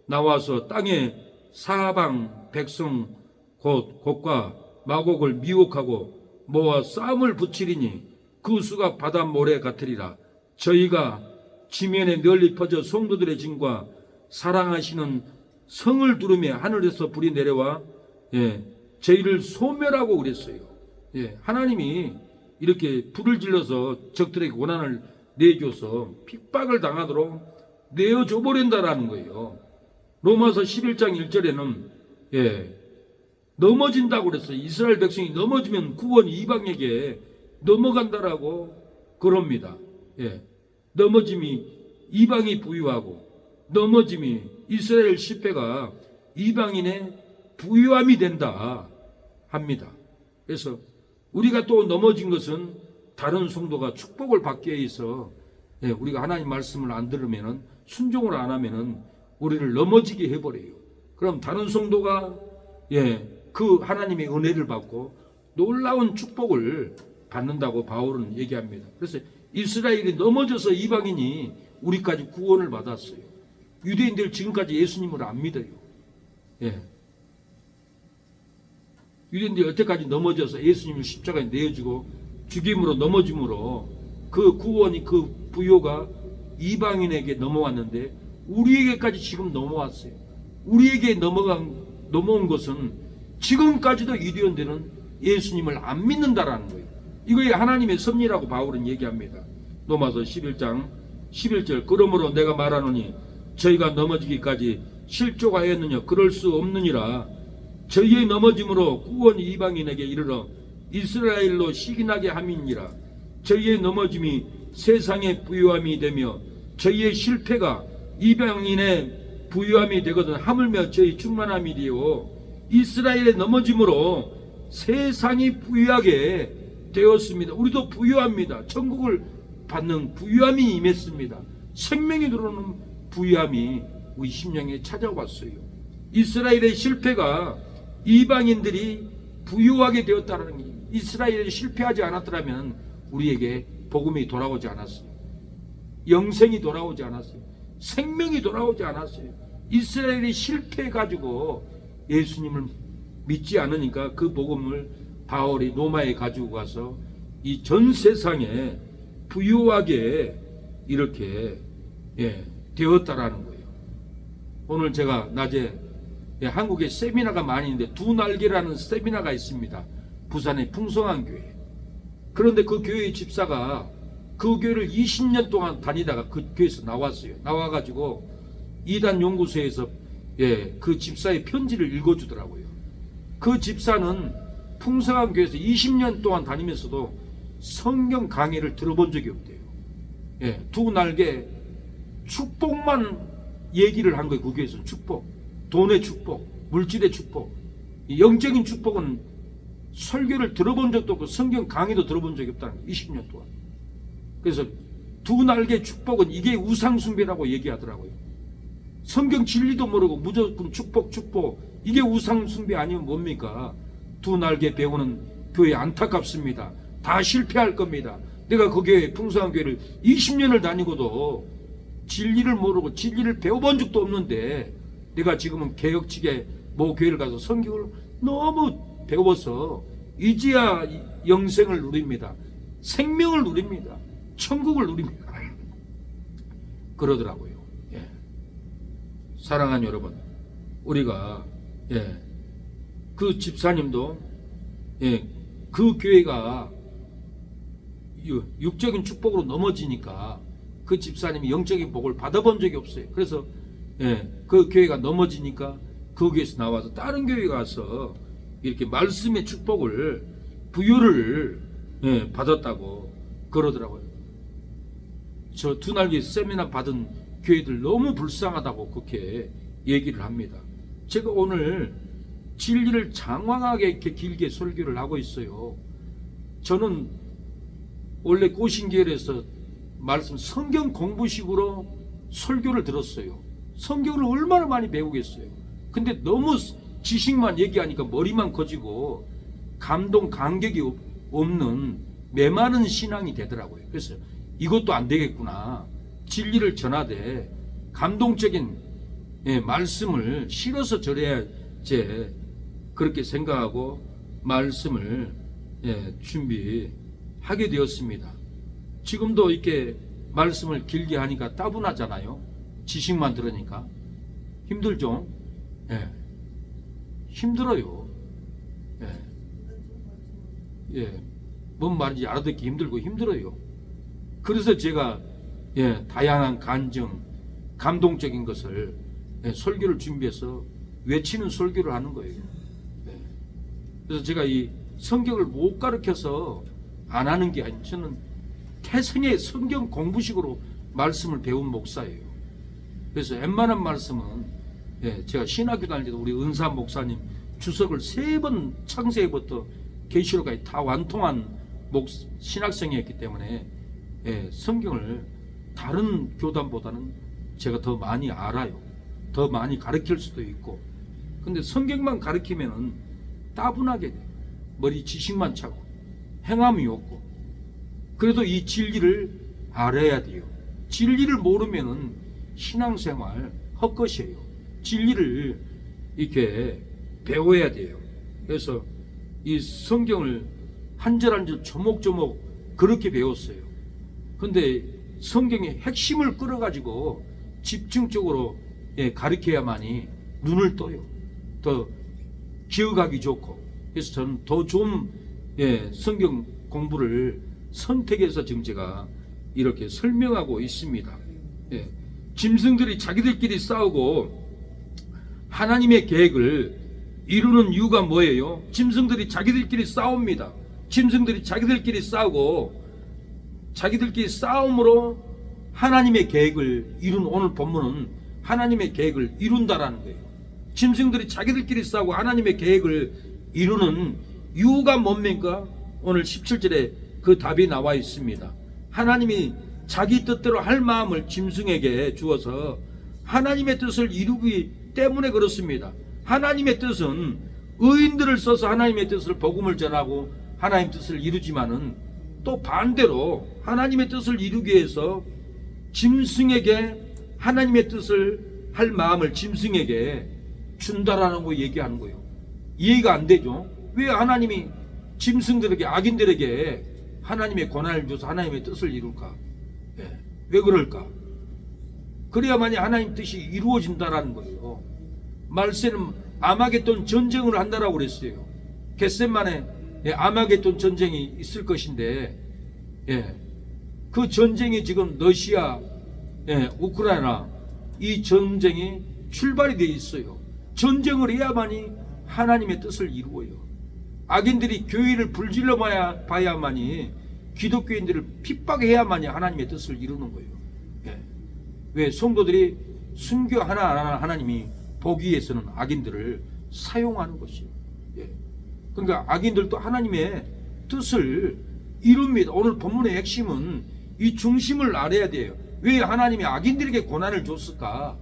나와서 땅에 사방 백성 곧과 마곡을 미혹하고 모아 싸움을 붙이리니 그 수가 바다 모래 같으리라. 저희가 지면에 널리 퍼져 성도들의 짐과 사랑하시는 성을 두르며 하늘에서 불이 내려와 저희를 소멸하고 그랬어요. 하나님이 이렇게 불을 질러서 적들에게 고난을 내줘서 핍박을 당하도록 내어줘 버린다라는 거예요. 로마서 11장 1절에는 넘어진다고 그랬어요. 이스라엘 백성이 넘어지면 구원 이방에게 넘어간다라고 그럽니다. 넘어짐이 이방이 부유하고 넘어짐이 이스라엘 실패가 이방인의 부유함이 된다 합니다. 그래서 우리가 또 넘어진 것은 다른 성도가 축복을 받기 위해서 우리가 하나님 말씀을 안 들으면 순종을 안 하면 우리를 넘어지게 해버려요. 그럼 다른 성도가 그 하나님의 은혜를 받고 놀라운 축복을 받는다고 바울은 얘기합니다. 그래서 이스라엘이 넘어져서 이방인이 우리까지 구원을 받았어요. 유대인들 지금까지 예수님을 안 믿어요. 유대인들이 여태까지 넘어져서 예수님을 십자가에 내어주고 죽임으로 넘어짐으로 그 구원이, 그 부요가 이방인에게 넘어왔는데 우리에게까지 지금 넘어왔어요. 우리에게 넘어온 것은 지금까지도 유대인들은 예수님을 안 믿는다라는 거예요. 이거에 하나님의 섭리라고 바울은 얘기합니다. 로마서 11장 11절 그러므로 내가 말하노니 저희가 넘어지기까지 실족하였느냐 그럴 수 없느니라. 저희의 넘어짐으로 구원이 이방인에게 이르러 이스라엘로 시기나게 함이니라. 저희의 넘어짐이 세상의 부유함이 되며 저희의 실패가 이방인의 부유함이 되거든 하물며 저희 충만함이 되어 이스라엘의 넘어짐으로 세상이 부유하게 되었습니다. 우리도 부유합니다. 천국을 받는 부유함이 임했습니다. 생명이 들어오는 부유함이 우리 심령에 찾아왔어요. 이스라엘의 실패가 이방인들이 부유하게 되었다는 게, 이스라엘이 실패하지 않았더라면 우리에게 복음이 돌아오지 않았어요. 영생이 돌아오지 않았어요. 생명이 돌아오지 않았어요. 이스라엘이 실패해가지고 예수님을 믿지 않으니까 그 복음을 바울이 로마에 가지고 가서 이 전 세상에 부유하게 이렇게 되었다라는 거예요. 오늘 제가 낮에 한국에 세미나가 많이 있는데 두 날개라는 세미나가 있습니다. 부산의 풍성한 교회. 그런데 그 교회의 집사가 그 교회를 20년 동안 다니다가 그 교회에서 나왔어요. 나와가지고 이단 연구소에서 그 집사의 편지를 읽어주더라고요. 그 집사는 풍성한 교회에서 20년 동안 다니면서도 성경 강의를 들어본 적이 없대요. 두 날개 축복만 얘기를 한 거예요. 그 교회에서는 축복, 돈의 축복, 물질의 축복, 영적인 축복은 설교를 들어본 적도 없고 성경 강의도 들어본 적이 없다는 거예요. 20년 동안. 그래서 두 날개 축복은 이게 우상숭배라고 얘기하더라고요. 성경 진리도 모르고 무조건 축복 이게 우상숭배 아니면 뭡니까? 두 날개 배우는 교회 안타깝습니다. 다 실패할 겁니다. 내가 그 교회 풍성한 교회를 20년을 다니고도 진리를 모르고 진리를 배워본 적도 없는데 내가 지금은 개혁측에 모 교회를 가서 성경을 너무 배워서 이제야 영생을 누립니다. 생명을 누립니다. 천국을 누립니다. 그러더라고요. 예. 사랑하는 여러분, 우리가 그 집사님도 그 교회가 육적인 축복으로 넘어지니까 그 집사님이 영적인 복을 받아본 적이 없어요. 그래서 그 교회가 넘어지니까 그 교회에서 나와서 다른 교회 가서 이렇게 말씀의 축복을 부여를 받았다고 그러더라고요. 저 두 날개 세미나 받은 교회들 너무 불쌍하다고 그렇게 얘기를 합니다. 제가 오늘 진리를 장황하게 이렇게 길게 설교를 하고 있어요. 저는 원래 꼬신교회에서 말씀 성경 공부식으로 설교를 들었어요. 성경을 얼마나 많이 배우겠어요. 근데 너무 지식만 얘기하니까 머리만 커지고 감동 감격이 없는 메마른 신앙이 되더라고요. 그래서 이것도 안 되겠구나. 진리를 전하되 감동적인 말씀을 실어서 전해야지, 그렇게 생각하고 말씀을 준비하게 되었습니다. 지금도 이렇게 말씀을 길게 하니까 따분하잖아요. 지식만 들으니까 힘들죠. 힘들어요. 뭔 말인지 알아듣기 힘들고 힘들어요. 그래서 제가 다양한 간증, 감동적인 것을 설교를 준비해서 외치는 설교를 하는 거예요. 그래서 제가 이 성경을 못 가르쳐서 안 하는 게 아니고 저는 태생의 성경 공부식으로 말씀을 배운 목사예요. 그래서 웬만한 말씀은 제가 신학교 다닐 때도 우리 은사 목사님 주석을 3번 창세기부터 계시록까지 다 완통한 신학생이었기 때문에 성경을 다른 교단보다는 제가 더 많이 알아요. 더 많이 가르칠 수도 있고. 근데 성경만 가르치면은 따분하게 돼요. 머리 지식만 차고 행함이 없고. 그래도 이 진리를 알아야 돼요. 진리를 모르면은 신앙생활 헛것이에요. 진리를 이렇게 배워야 돼요. 그래서 이 성경을 한 절 한 절 조목조목 그렇게 배웠어요. 근데 성경의 핵심을 끌어가지고 집중적으로 가르쳐야만이 눈을 떠요. 더 기억하기 좋고. 그래서 저는 더 좋은 성경 공부를 선택해서 지금 제가 이렇게 설명하고 있습니다. 짐승들이 자기들끼리 싸우고 하나님의 계획을 이루는 이유가 뭐예요? 짐승들이 자기들끼리 싸웁니다. 짐승들이 자기들끼리 싸우고 자기들끼리 싸움으로 하나님의 계획을 이룬, 오늘 본문은 하나님의 계획을 이룬다라는 거예요. 짐승들이 자기들끼리 싸우고 하나님의 계획을 이루는 이유가 뭡니까? 오늘 17절에 그 답이 나와 있습니다. 하나님이 자기 뜻대로 할 마음을 짐승에게 주어서 하나님의 뜻을 이루기 때문에 그렇습니다. 하나님의 뜻은 의인들을 써서 하나님의 뜻을 복음을 전하고 하나님의 뜻을 이루지만은 또 반대로 하나님의 뜻을 이루기 위해서 짐승에게 하나님의 뜻을 할 마음을 짐승에게 준다라는 거 얘기하는 거예요. 이해가 안 되죠? 왜 하나님이 짐승들에게, 악인들에게 하나님의 권한을 줘서 하나님의 뜻을 이룰까? 왜 그럴까? 그래야만이 하나님 뜻이 이루어진다라는 거예요. 말세는 아마겟돈 전쟁을 한다라고 그랬어요. 겟셋만에 아마겟돈 전쟁이 있을 것인데, 그 전쟁이 지금 러시아, 우크라이나 이 전쟁이 출발이 되어 있어요. 전쟁을 해야만이 하나님의 뜻을 이루어요. 악인들이 교회를 불질러 봐야만이 기독교인들을 핍박해야만이 하나님의 뜻을 이루는 거예요. 왜? 성도들이 순교 하나하나 하나님이 보기 위해서는 악인들을 사용하는 것이에요. 그러니까 악인들도 하나님의 뜻을 이룹니다. 오늘 본문의 핵심은 이 중심을 알아야 돼요. 왜 하나님이 악인들에게 고난을 줬을까?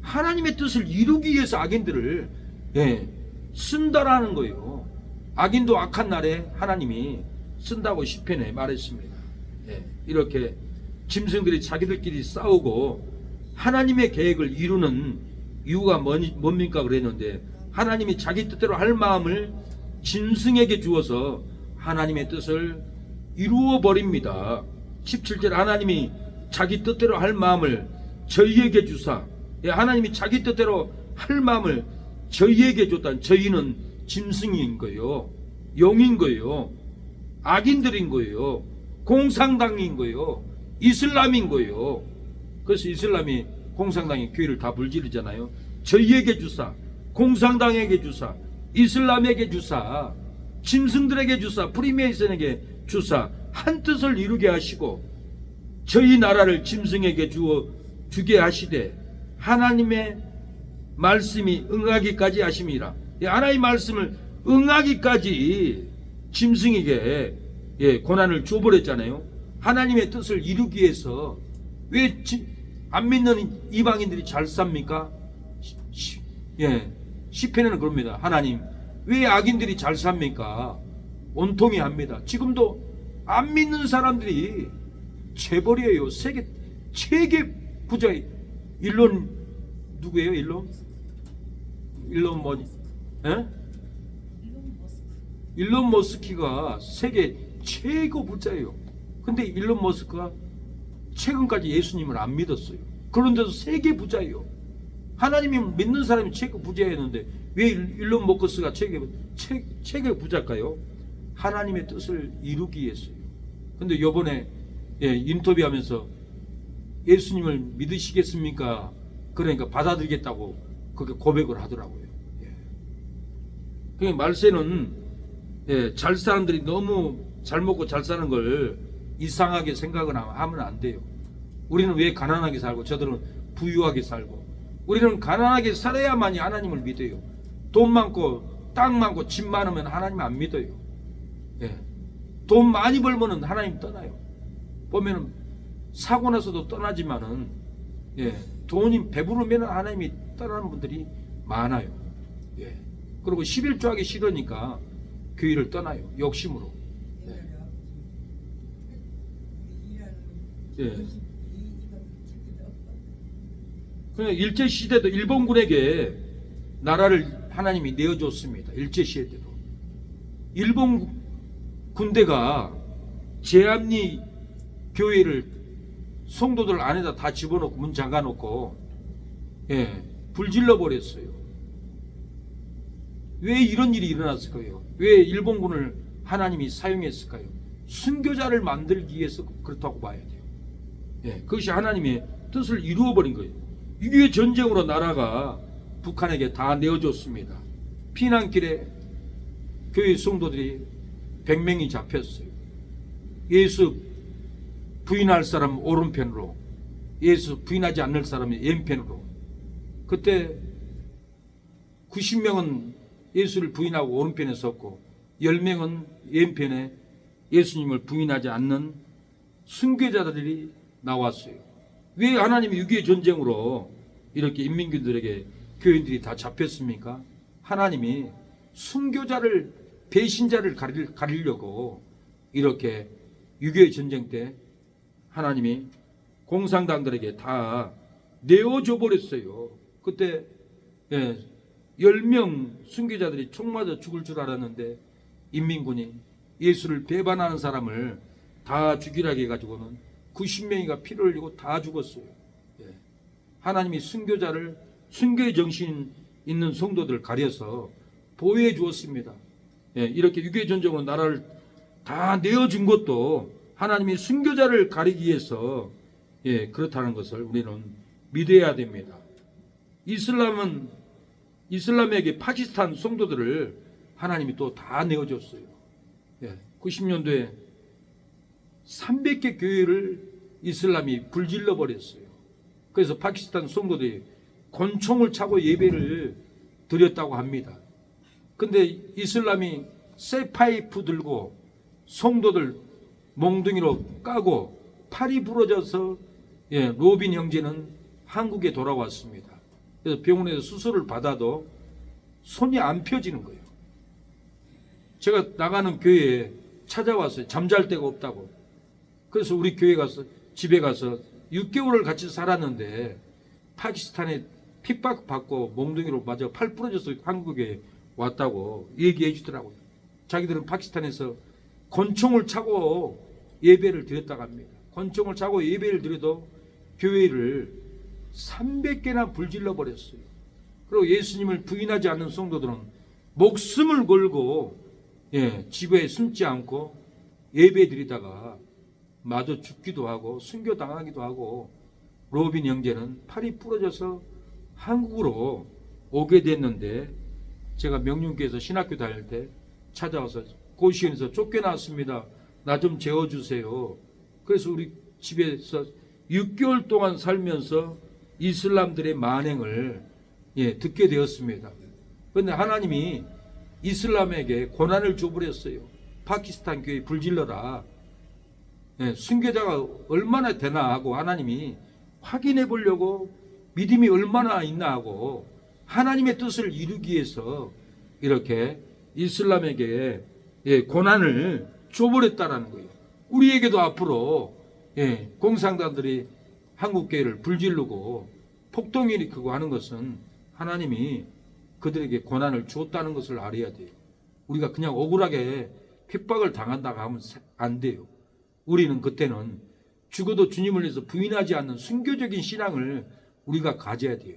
하나님의 뜻을 이루기 위해서 악인들을 쓴다라는 거예요. 악인도 악한 날에 하나님이 쓴다고 시편에 말했습니다. 이렇게 짐승들이 자기들끼리 싸우고 하나님의 계획을 이루는 이유가 뭡니까 그랬는데, 하나님이 자기 뜻대로 할 마음을 짐승에게 주어서 하나님의 뜻을 이루어 버립니다. 17절 하나님이 자기 뜻대로 할 마음을 저희에게 주사, 하나님이 자기 뜻대로 할 마음을 저희에게 줬다는, 저희는 짐승인 거예요. 영인 거예요. 악인들인 거예요. 공산당인 거예요. 이슬람인 거예요. 그래서 이슬람이 공산당이 교회를 다 불지르잖아요. 저희에게 주사, 공산당에게 주사, 이슬람에게 주사, 짐승들에게 주사, 프리메이슨에게 주사, 한 뜻을 이루게 하시고 저희 나라를 짐승에게 주게 하시되 하나님의 말씀이 응하기까지 하심이라. 하나님의 말씀을 응하기까지 짐승에게 고난을 줘버렸잖아요. 하나님의 뜻을 이루기 위해서. 왜 안 믿는 이방인들이 잘 삽니까? 시편에는 그럽니다. 하나님 왜 악인들이 잘 삽니까? 온통이 합니다. 지금도 안 믿는 사람들이 재벌이에요. 세계 최대 부자. 일론 누구예요? 일론 뭐지? 일론 머스크가 세계 최고 부자예요. 근데 일론 머스크가 최근까지 예수님을 안 믿었어요. 그런데도 세계 부자예요. 하나님이 믿는 사람이 최고 부자였는데 왜 일론 머스크가 최고 부자일까요? 하나님의 뜻을 이루기 위해서요. 근데 요번에 인터뷰하면서 예수님을 믿으시겠습니까? 그러니까 받아들이겠다고 그렇게 고백을 하더라고요. 그러니까 말세는 잘 사람들이 너무 잘 먹고 잘 사는 걸 이상하게 생각을 하면 안 돼요. 우리는 왜 가난하게 살고 저들은 부유하게 살고, 우리는 가난하게 살아야만이 하나님을 믿어요. 돈 많고 땅 많고 집 많으면 하나님 안 믿어요. 돈 많이 벌면은 하나님 떠나요. 보면은 사고 나서도 떠나지만은 돈이 배부르면 하나님이 떠나는 분들이 많아요. 그리고 11조 하기 싫으니까 교회를 떠나요. 욕심으로. 그냥 일제시대도 일본군에게 나라를 하나님이 내어줬습니다. 일제시대 때도 일본 군대가 제암리 교회를 성도들 안에다 다 집어넣고 문 잠가놓고 불질러 버렸어요. 왜 이런 일이 일어났을까요? 왜 일본군을 하나님이 사용했을까요? 순교자를 만들기 위해서 그렇다고 봐야 돼요. 그것이 하나님의 뜻을 이루어버린 거예요. 이게 전쟁으로 나라가 북한에게 다 내어줬습니다. 피난길에 교회 성도들이 100명이 잡혔어요. 예수 부인할 사람 오른편으로, 예수 부인하지 않을 사람이 왼편으로. 그때 90명은 예수를 부인하고 오른편에 섰고 10명은 왼편에 예수님을 부인하지 않는 순교자들이 나왔어요. 왜 하나님이 6.25 전쟁으로 이렇게 인민군들에게 교인들이 다 잡혔습니까? 하나님이 순교자를, 배신자를 가리려고 이렇게 6.25 전쟁 때 하나님이 공산당들에게 다 내어줘 버렸어요. 그때 10명 순교자들이 총 맞아 죽을 줄 알았는데 인민군이 예수를 배반하는 사람을 다 죽이라고 해가지고는 90명이가 피를 흘리고 다 죽었어요. 하나님이 순교자를, 순교의 정신 있는 성도들을 가려서 보호해 주었습니다. 이렇게 6.25 전쟁으로 나라를 다 내어준 것도 하나님이 순교자를 가리기 위해서 그렇다는 것을 우리는 믿어야 됩니다. 이슬람에게 파키스탄 성도들을 하나님이 또 다 내어줬어요. 90년도에 300개 교회를 이슬람이 불질러 버렸어요. 그래서 파키스탄 성도들이 권총을 차고 예배를 드렸다고 합니다. 근데 이슬람이 쇠파이프 들고 성도들 몽둥이로 까고 팔이 부러져서 로빈 형제는 한국에 돌아왔습니다. 그래서 병원에서 수술을 받아도 손이 안 펴지는 거예요. 제가 나가는 교회에 찾아왔어요. 잠잘 데가 없다고. 그래서 우리 교회 가서 집에 가서 6개월을 같이 살았는데 파키스탄에 핍박받고 몽둥이로 맞아 팔 부러져서 한국에 왔다고 얘기해 주더라고요. 자기들은 파키스탄에서 권총을 차고 예배를 드렸다고 합니다. 권총을 차고 예배를 드려도 교회를 300개나 불질러 버렸어요. 그리고 예수님을 부인하지 않는 성도들은 목숨을 걸고 지구에 숨지 않고 예배 드리다가 마저 죽기도 하고 순교당하기도 하고, 로빈 형제는 팔이 부러져서 한국으로 오게 됐는데, 제가 명륜교에서 신학교 다닐 때 찾아와서 고시원에서 쫓겨났습니다. 나 좀 재워주세요. 그래서 우리 집에서 6개월 동안 살면서 이슬람들의 만행을 듣게 되었습니다. 그런데 하나님이 이슬람에게 고난을 줘버렸어요. 파키스탄 교회 불질러라. 순교자가 얼마나 되나 하고 하나님이 확인해 보려고, 믿음이 얼마나 있나 하고 하나님의 뜻을 이루기 위해서 이렇게 이슬람에게 고난을 줘버렸다라는 거예요. 우리에게도 앞으로 공산당들이 한국교회를 불지르고 폭동 일으키고 하는 것은 하나님이 그들에게 고난을 줬다는 것을 알아야 돼요. 우리가 그냥 억울하게 핍박을 당한다고 하면 안 돼요. 우리는 그때는 죽어도 주님을 위해서 부인하지 않는 순교적인 신앙을 우리가 가져야 돼요.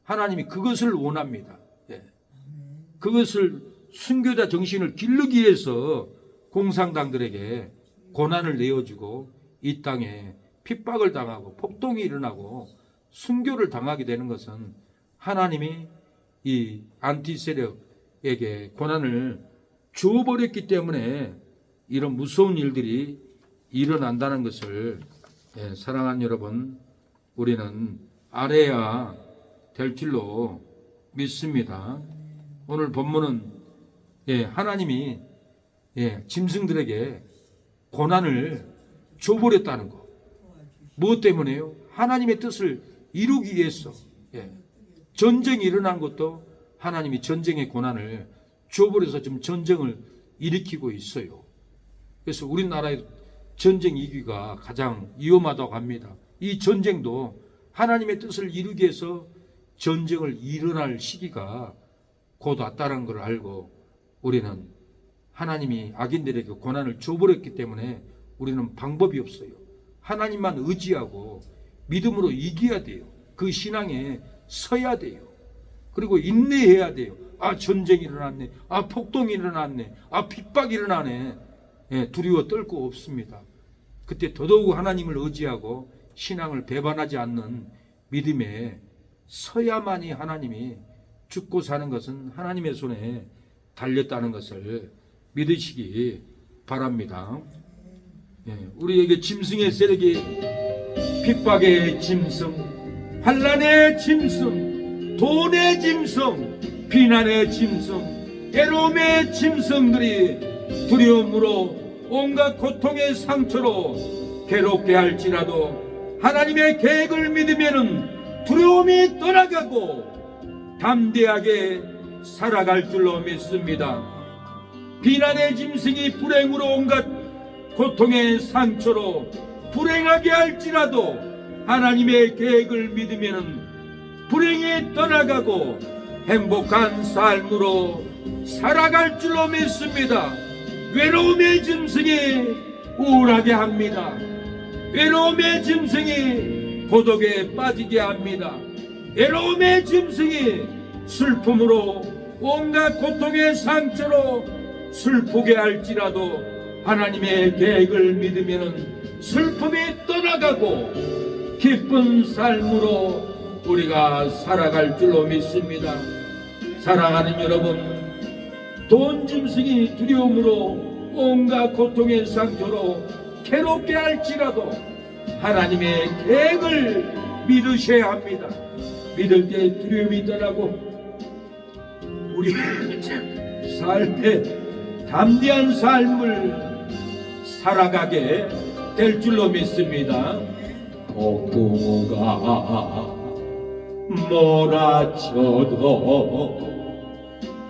하나님이 그것을 원합니다. 그것을 순교자 정신을 기르기 위해서 공산당들에게 고난을 내어주고 이 땅에 핍박을 당하고 폭동이 일어나고 순교를 당하게 되는 것은 하나님이 이 안티 세력에게 고난을 주어버렸기 때문에 이런 무서운 일들이 일어난다는 것을 사랑하는 여러분, 우리는 알아야 될 줄로 믿습니다. 오늘 본문은 하나님이 짐승들에게 고난을 줘버렸다는 거. 무엇 때문에요? 하나님의 뜻을 이루기 위해서. 전쟁이 일어난 것도 하나님이 전쟁의 고난을 줘버려서 지금 전쟁을 일으키고 있어요. 그래서 우리나라의 전쟁 이기가 가장 위험하다고 합니다. 이 전쟁도 하나님의 뜻을 이루기 위해서 전쟁을 일어날 시기가 곧 왔다는 걸 알고, 우리는 하나님이 악인들에게 고난을 줘버렸기 때문에 우리는 방법이 없어요. 하나님만 의지하고 믿음으로 이겨야 돼요. 그 신앙에 서야 돼요. 그리고 인내해야 돼요. 전쟁이 일어났네. 폭동이 일어났네. 핍박이 일어나네. 두려워 떨 거 없습니다. 그때 더더욱 하나님을 의지하고 신앙을 배반하지 않는 믿음에 서야만이 하나님이 죽고 사는 것은 하나님의 손에 달렸다는 것을 믿으시기 바랍니다. 우리에게 짐승의 세력이 핍박의 짐승, 환난의 짐승, 돈의 짐승, 비난의 짐승, 괴로움의 짐승들이 두려움으로 온갖 고통의 상처로 괴롭게 할지라도 하나님의 계획을 믿으면 두려움이 떠나가고 담대하게 살아갈 줄로 믿습니다. 비난의 짐승이 불행으로 온갖 고통의 상처로 불행하게 할지라도 하나님의 계획을 믿으면 불행이 떠나가고 행복한 삶으로 살아갈 줄로 믿습니다. 외로움의 짐승이 우울하게 합니다. 외로움의 짐승이 고독에 빠지게 합니다. 외로움의 짐승이 슬픔으로 온갖 고통의 상처로 슬프게 할지라도 하나님의 계획을 믿으면 슬픔이 떠나가고 기쁜 삶으로 우리가 살아갈 줄로 믿습니다. 사랑하는 여러분, 돈 짐승이 두려움으로 온갖 고통의 상처로 괴롭게 할지라도 하나님의 계획을 믿으셔야 합니다. 믿을 때 두려움이 떠나고 우리 삶에 담대한 삶을 살아가게 될 줄로 믿습니다. 부모가 몰아쳐도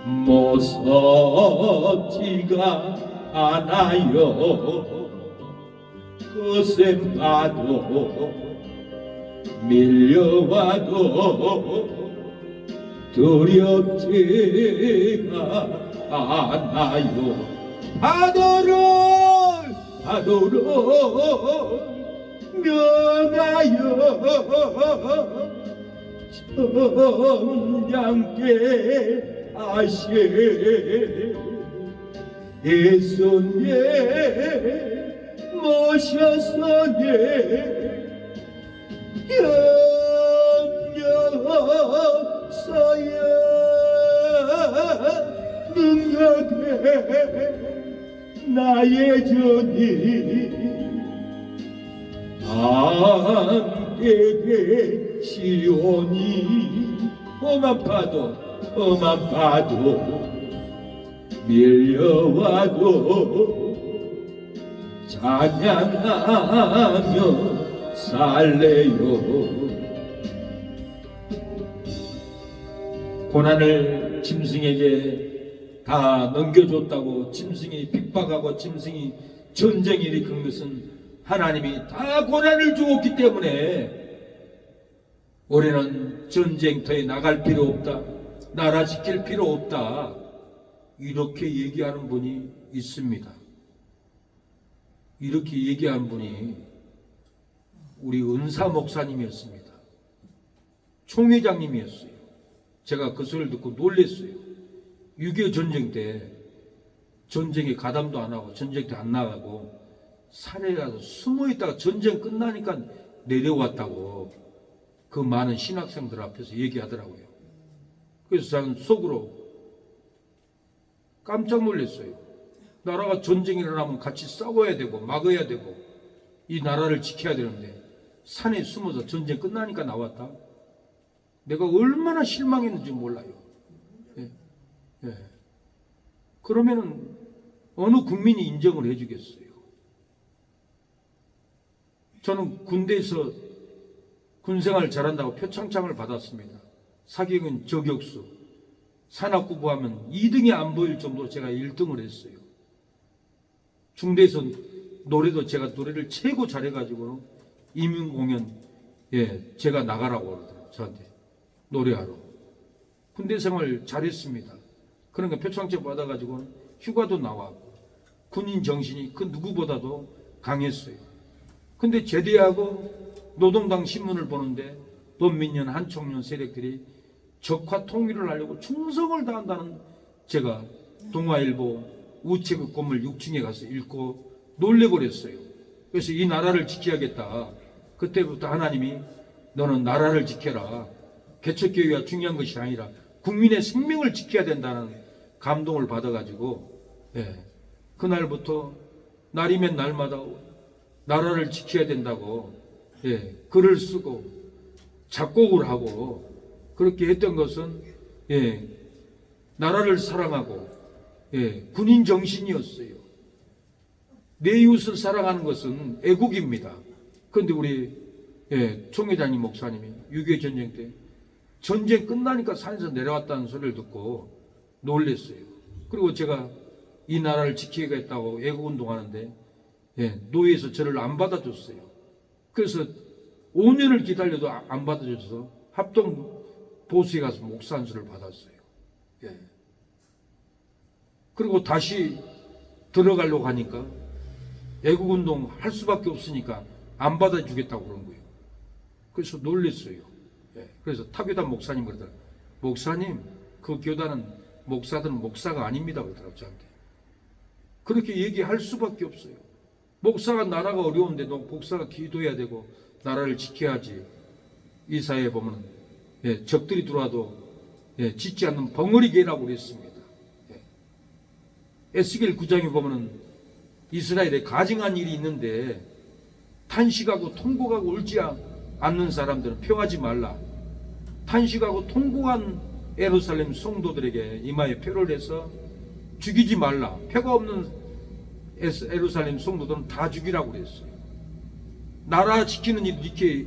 무섭지가 않아요. 거센 파도 밀려와도 두렵지가 않아요. 파도를 면하여 청량케 하시 예수님 모셔서니 염려서야 능력해 나의 전이 함께 계시오니 험한 파도 밀려와도 찬양하며 살래요. 고난을 짐승에게 다 넘겨줬다고 짐승이 핍박하고 짐승이 전쟁을 일으킨 것은 하나님이 다 고난을 주었기 때문에 우리는 전쟁터에 나갈 필요 없다, 나라 지킬 필요 없다, 이렇게 얘기하는 분이 있습니다. 이렇게 얘기한 분이 우리 은사 목사님이었습니다. 총회장님이었어요. 제가 그 소리를 듣고 놀랐어요. 6.25 전쟁 때 전쟁에 가담도 안 하고 전쟁터 안 나가고 산에 가서 숨어 있다가 전쟁 끝나니까 내려왔다고 그 많은 신학생들 앞에서 얘기하더라고요. 그래서 저는 속으로 깜짝 놀랐어요. 나라가 전쟁이 일어나면 같이 싸워야 되고 막아야 되고 이 나라를 지켜야 되는데 산에 숨어서 전쟁 끝나니까 나왔다. 내가 얼마나 실망했는지 몰라요. 예. 예. 그러면은 어느 국민이 인정을 해주겠어요? 저는 군대에서 군생활 잘한다고 표창장을 받았습니다. 사격은 저격수, 산악구부 하면 2등이 안 보일 정도로 제가 1등을 했어요. 중대에서 노래도 제가 노래를 최고 잘해가지고 임용공연 제가 나가라고 그러더라고요. 저한테 노래하러. 군대 생활 잘했습니다. 그러니까 표창장 받아가지고 휴가도 나왔고 군인 정신이 그 누구보다도 강했어요. 근데 제대하고 노동당 신문을 보는데 논민련 한총련 세력들이 적화 통일을 하려고 충성을 다한다는 제가 동아일보 우체국 건물 6층에 가서 읽고 놀래버렸어요. 그래서 이 나라를 지켜야겠다. 그때부터 하나님이 너는 나라를 지켜라. 개척교회가 중요한 것이 아니라 국민의 생명을 지켜야 된다는 감동을 받아가지고 그날부터 날이면 날마다 나라를 지켜야 된다고 글을 쓰고 작곡을 하고 그렇게 했던 것은 나라를 사랑하고 군인 정신이었어요. 내 이웃을 사랑하는 것은 애국입니다. 그런데 우리 총회장님 목사님이 6.25 전쟁 때 전쟁 끝나니까 산에서 내려왔다는 소리를 듣고 놀랐어요. 그리고 제가 이 나라를 지키겠다고 애국운동하는데 노예에서 저를 안 받아줬어요. 그래서 5년을 기다려도 안 받아줘서 합동 보수에 가서 목사 안수를 받았어요. 그리고 다시 들어가려고 하니까 애국운동 할 수밖에 없으니까 안 받아주겠다고 그런 거예요. 그래서 놀랬어요. 그래서 타교단 목사님 그러더라고요. 목사님, 그 교단은 목사들은 목사가 아닙니다. 그러더라고요. 저한테. 그렇게 얘기할 수밖에 없어요. 목사가 나라가 어려운데 너 목사가 기도해야 되고 나라를 지켜야지. 이 사회에 보면 적들이 들어와도 짓지 않는 벙어리개라고 그랬습니다. 에스겔 9장에 보면 이스라엘에 가증한 일이 있는데 탄식하고 통곡하고 울지 않는 사람들은 표하지 말라. 탄식하고 통곡한 예루살렘 성도들에게 이마에 표를 해서 죽이지 말라. 표가 없는 예루살렘 성도들은 다 죽이라고 그랬어요. 나라 지키는 일 이렇게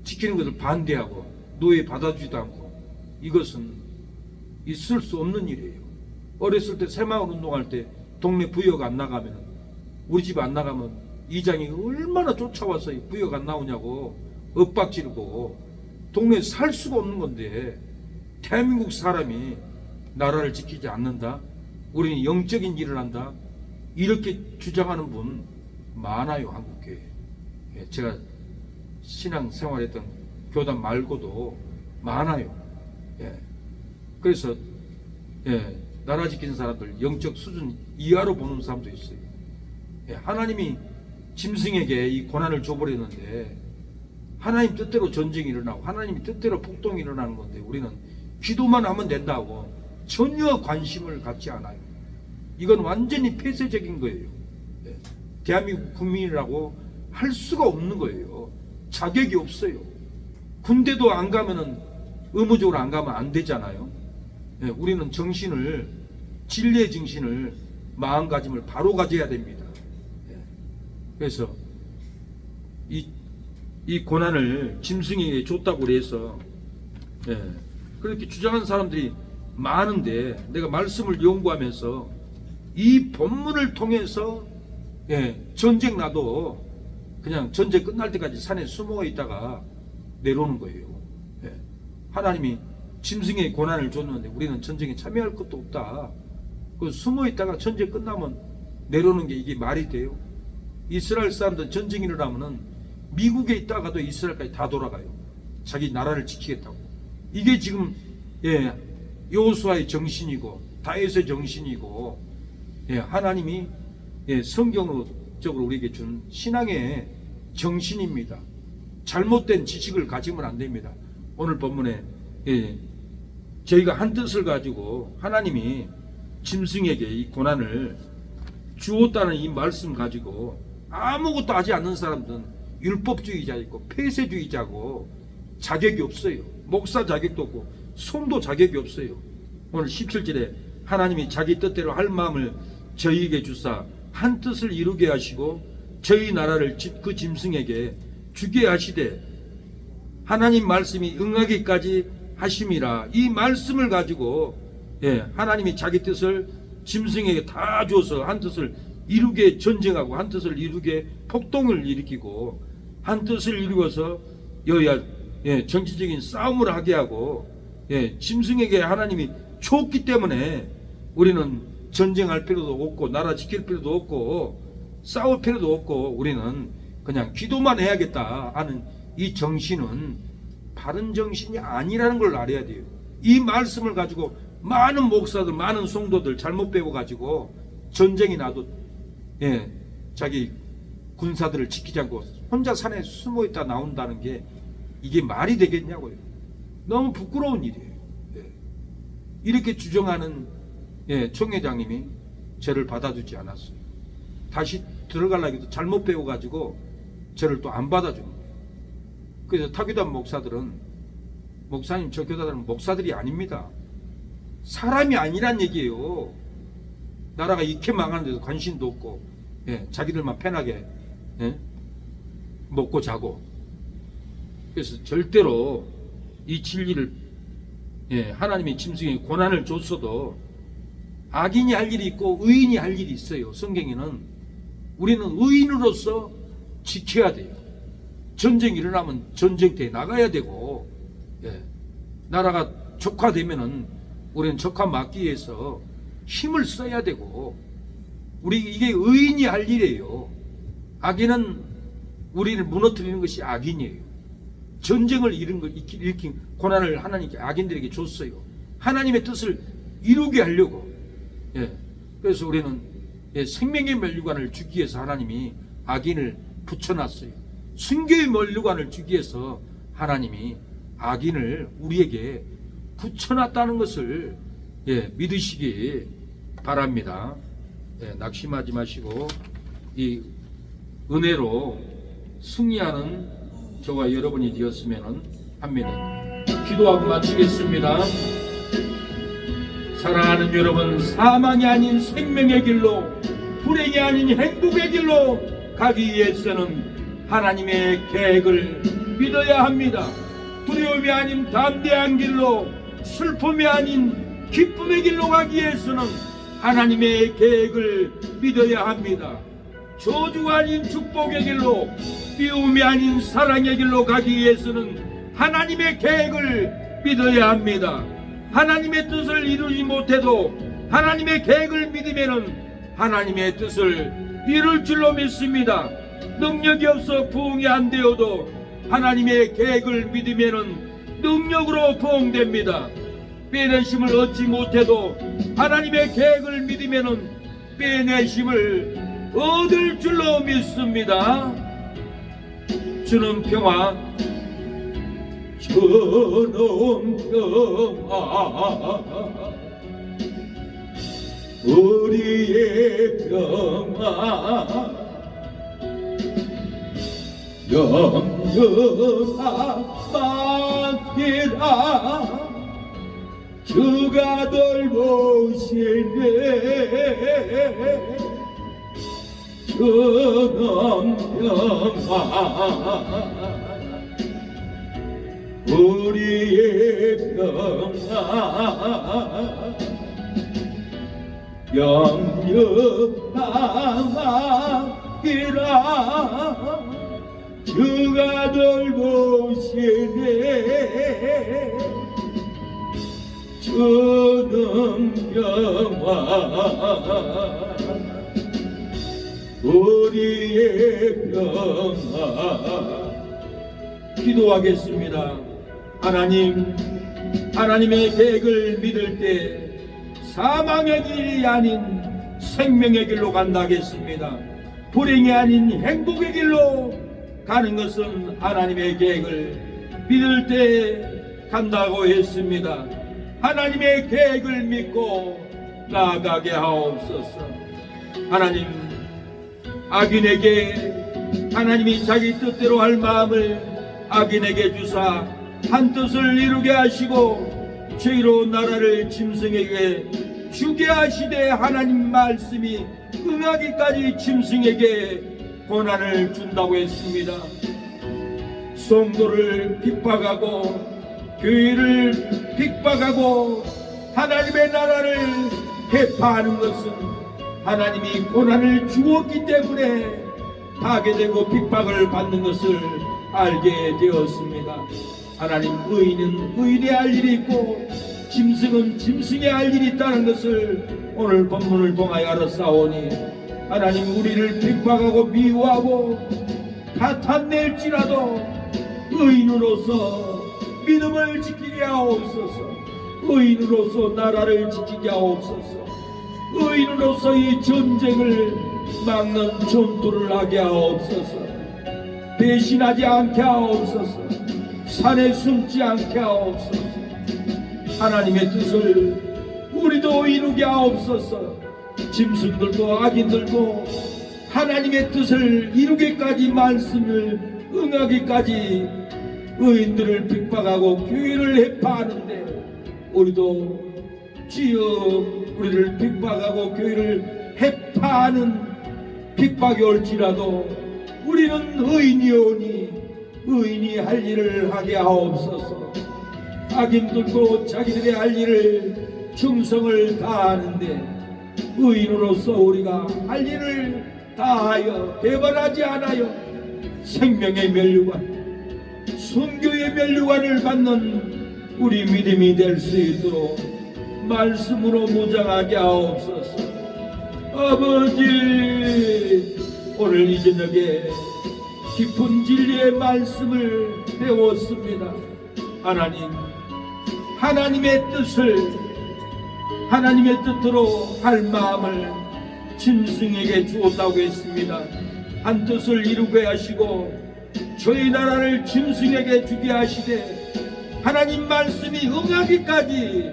지키는 것을 반대하고 노예 받아주지도 않고, 이것은 있을 수 없는 일이에요. 어렸을 때 새마을 운동할 때 동네 부역 안 나가면, 우리 집 안 나가면 이장이 얼마나 쫓아와서 부역 안 나오냐고 엇박지르고 동네에 살 수가 없는 건데, 대한민국 사람이 나라를 지키지 않는다, 우리는 영적인 일을 한다, 이렇게 주장하는 분 많아요, 한국교회에. 제가 신앙생활했던 교단 말고도 많아요. 그래서 나라 지키는 사람들 영적 수준 이하로 보는 사람도 있어요. 하나님이 짐승에게 이 고난을 줘버렸는데, 하나님 뜻대로 전쟁이 일어나고 하나님 뜻대로 폭동이 일어나는 건데, 우리는 기도만 하면 된다고 전혀 관심을 갖지 않아요. 이건 완전히 폐쇄적인 거예요. 대한민국 국민이라고 할 수가 없는 거예요. 자격이 없어요. 군대도 안 가면은, 의무적으로 안 가면 안 되잖아요. 우리는 정신을, 진리의 정신을, 마음가짐을 바로 가져야 됩니다. 그래서 이 고난을 짐승에게 줬다고 해서 그렇게 주장하는 사람들이 많은데, 내가 말씀을 연구하면서 이 본문을 통해서 전쟁 나도 그냥 전쟁 끝날 때까지 산에 숨어 있다가 내려오는 거예요. 하나님이 짐승의 고난을 줬는데 우리는 전쟁에 참여할 것도 없다. 그 숨어 있다가 전쟁 끝나면 내려오는 게 이게 말이 돼요? 이스라엘 사람들 전쟁이 일어나면은 미국에 있다가도 이스라엘까지 다 돌아가요. 자기 나라를 지키겠다고. 이게 지금 여호수아의 정신이고 다윗의 정신이고, 하나님이 성경적으로 우리에게 준 신앙의 정신입니다. 잘못된 지식을 가지면 안 됩니다. 오늘 본문에 저희가 한 뜻을 가지고 하나님이 짐승에게 이 고난을 주었다는 이 말씀 가지고 아무것도 하지 않는 사람들은 율법주의자이고 폐쇄주의자고 자격이 없어요. 목사 자격도 없고 성도 자격이 없어요. 오늘 17절에 하나님이 자기 뜻대로 할 마음을 저희에게 주사 한 뜻을 이루게 하시고 저희 나라를 그 짐승에게 주게 하시되 하나님 말씀이 응하기까지 하심이라. 이 말씀을 가지고 하나님이 자기 뜻을 짐승에게 다 줘서 한 뜻을 이루게 전쟁하고 한 뜻을 이루게 폭동을 일으키고 한 뜻을 이루어서 여야 정치적인 싸움을 하게 하고 짐승에게 하나님이 줬기 때문에 우리는 전쟁할 필요도 없고 나라 지킬 필요도 없고 싸울 필요도 없고 우리는 그냥 기도만 해야겠다 하는 이 정신은 바른 정신이 아니라는 걸 알아야 돼요. 이 말씀을 가지고 많은 목사들, 많은 성도들 잘못 배워가지고 전쟁이 나도 자기 군사들을 지키지 않고 혼자 산에 숨어있다 나온다는 게 이게 말이 되겠냐고요. 너무 부끄러운 일이에요. 이렇게 주장하는 총회장님이 저를 받아주지 않았어요. 다시 들어가려고 해도 잘못 배워가지고 저를 또 안 받아주는 거예요. 그래서 타교단 목사들은 목사님 저 교단은 목사들이 아닙니다. 사람이 아니란 얘기예요. 나라가 이렇게 망하는데도 관심도 없고 자기들만 편하게 먹고 자고. 그래서 절대로 이 진리를 하나님의 짐승에 고난을 줬어도 악인이 할 일이 있고 의인이 할 일이 있어요. 성경에는 우리는 의인으로서 지켜야 돼요. 전쟁이 일어나면 전쟁터에 나가야 되고 나라가 적화되면은 우리는 적화 막기 위해서 힘을 써야 되고 우리 이게 의인이 할 일이에요. 악인은 우리를 무너뜨리는 것이 악인이에요. 전쟁을 일으킨 고난을 하나님께 악인들에게 줬어요. 하나님의 뜻을 이루게 하려고. 그래서 우리는 생명의 면류관을 주기 위해서 하나님이 악인을 붙여놨어요. 순교의 면류관을 주기 위해서 하나님이 악인을 우리에게 붙여놨다는 것을 믿으시기 바랍니다. 낙심하지 마시고 이 은혜로 승리하는 저와 여러분이 되었으면 합니다. 기도하고 마치겠습니다. 사랑하는 여러분, 사망이 아닌 생명의 길로, 불행이 아닌 행복의 길로 가기 위해서는 하나님의 계획을 믿어야 합니다. 두려움이 아닌 담대한 길로, 슬픔이 아닌 기쁨의 길로 가기 위해서는 하나님의 계획을 믿어야 합니다. 저주가 아닌 축복의 길로, 미움이 아닌 사랑의 길로 가기 위해서는 하나님의 계획을 믿어야 합니다. 하나님의 뜻을 이루지 못해도 하나님의 계획을 믿으면은 하나님의 뜻을 이룰 줄로 믿습니다. 능력이 없어 부흥이 안 되어도 하나님의 계획을 믿으면은 능력으로 부흥됩니다. 빼내심을 얻지 못해도 하나님의 계획을 믿으면은 빼내심을 얻을 줄로 믿습니다. 주는 평화, 주는 평화, 우리의 평화, 영영하기라. 주가 돌보시네. 주는 평화, 우리의 평화, 영영하기라. 주가 돌보시네. 주는 평화, 우리의 평화. 기도하겠습니다. 하나님, 하나님의 계획을 믿을 때 사망의 길이 아닌 생명의 길로 간다겠습니다. 불행이 아닌 행복의 길로 가는 것은 하나님의 계획을 믿을 때 간다고 했습니다. 하나님의 계획을 믿고 나아가게 하옵소서. 하나님, 악인에게 하나님이 자기 뜻대로 할 마음을 악인에게 주사 한 뜻을 이루게 하시고 죄로 나라를 짐승에게 주게 하시되 하나님 말씀이 응하기까지 짐승에게 고난을 준다고 했습니다. 성도를 핍박하고 교회를 핍박하고 하나님의 나라를 해파하는 것은 하나님이 고난을 주었기 때문에 파괴되고 핍박을 받는 것을 알게 되었습니다. 하나님, 의인은 의인이 할 일이 있고 짐승은 짐승이 할 일이 있다는 것을 오늘 본문을 통하여 알았사오니 하나님, 우리를 핍박하고 미워하고 가탄낼지라도 의인으로서 믿음을 지키게 하옵소서. 의인으로서 나라를 지키게 하옵소서. 의인으로서 이 전쟁을 막는 전투를 하게 하옵소서. 배신하지 않게 하옵소서. 산에 숨지 않게 하옵소서. 하나님의 뜻을 우리도 이루게 하옵소서. 짐승들도 악인들도 하나님의 뜻을 이루기까지, 말씀을 응하기까지 의인들을 핍박하고 교회를 해파하는데 우리도 주여, 우리를 핍박하고 교회를 해파하는 핍박이 올지라도 우리는 의인이오니 의인이 할 일을 하게 하옵소서. 악인들도 자기들의 할 일을 충성을 다하는데 의인으로서 우리가 할 일을 다하여 배반하지 않아요 생명의 면류관, 순교의 면류관을 받는 우리 믿음이 될 수 있도록 말씀으로 무장하게 하옵소서. 아버지, 오늘 이 저녁에 깊은 진리의 말씀을 배웠습니다. 하나님, 하나님의 뜻을, 하나님의 뜻대로 할 마음을 짐승에게 주었다고 했습니다. 한 뜻을 이루게 하시고 저희 나라를 짐승에게 주게 하시되 하나님 말씀이 응하기까지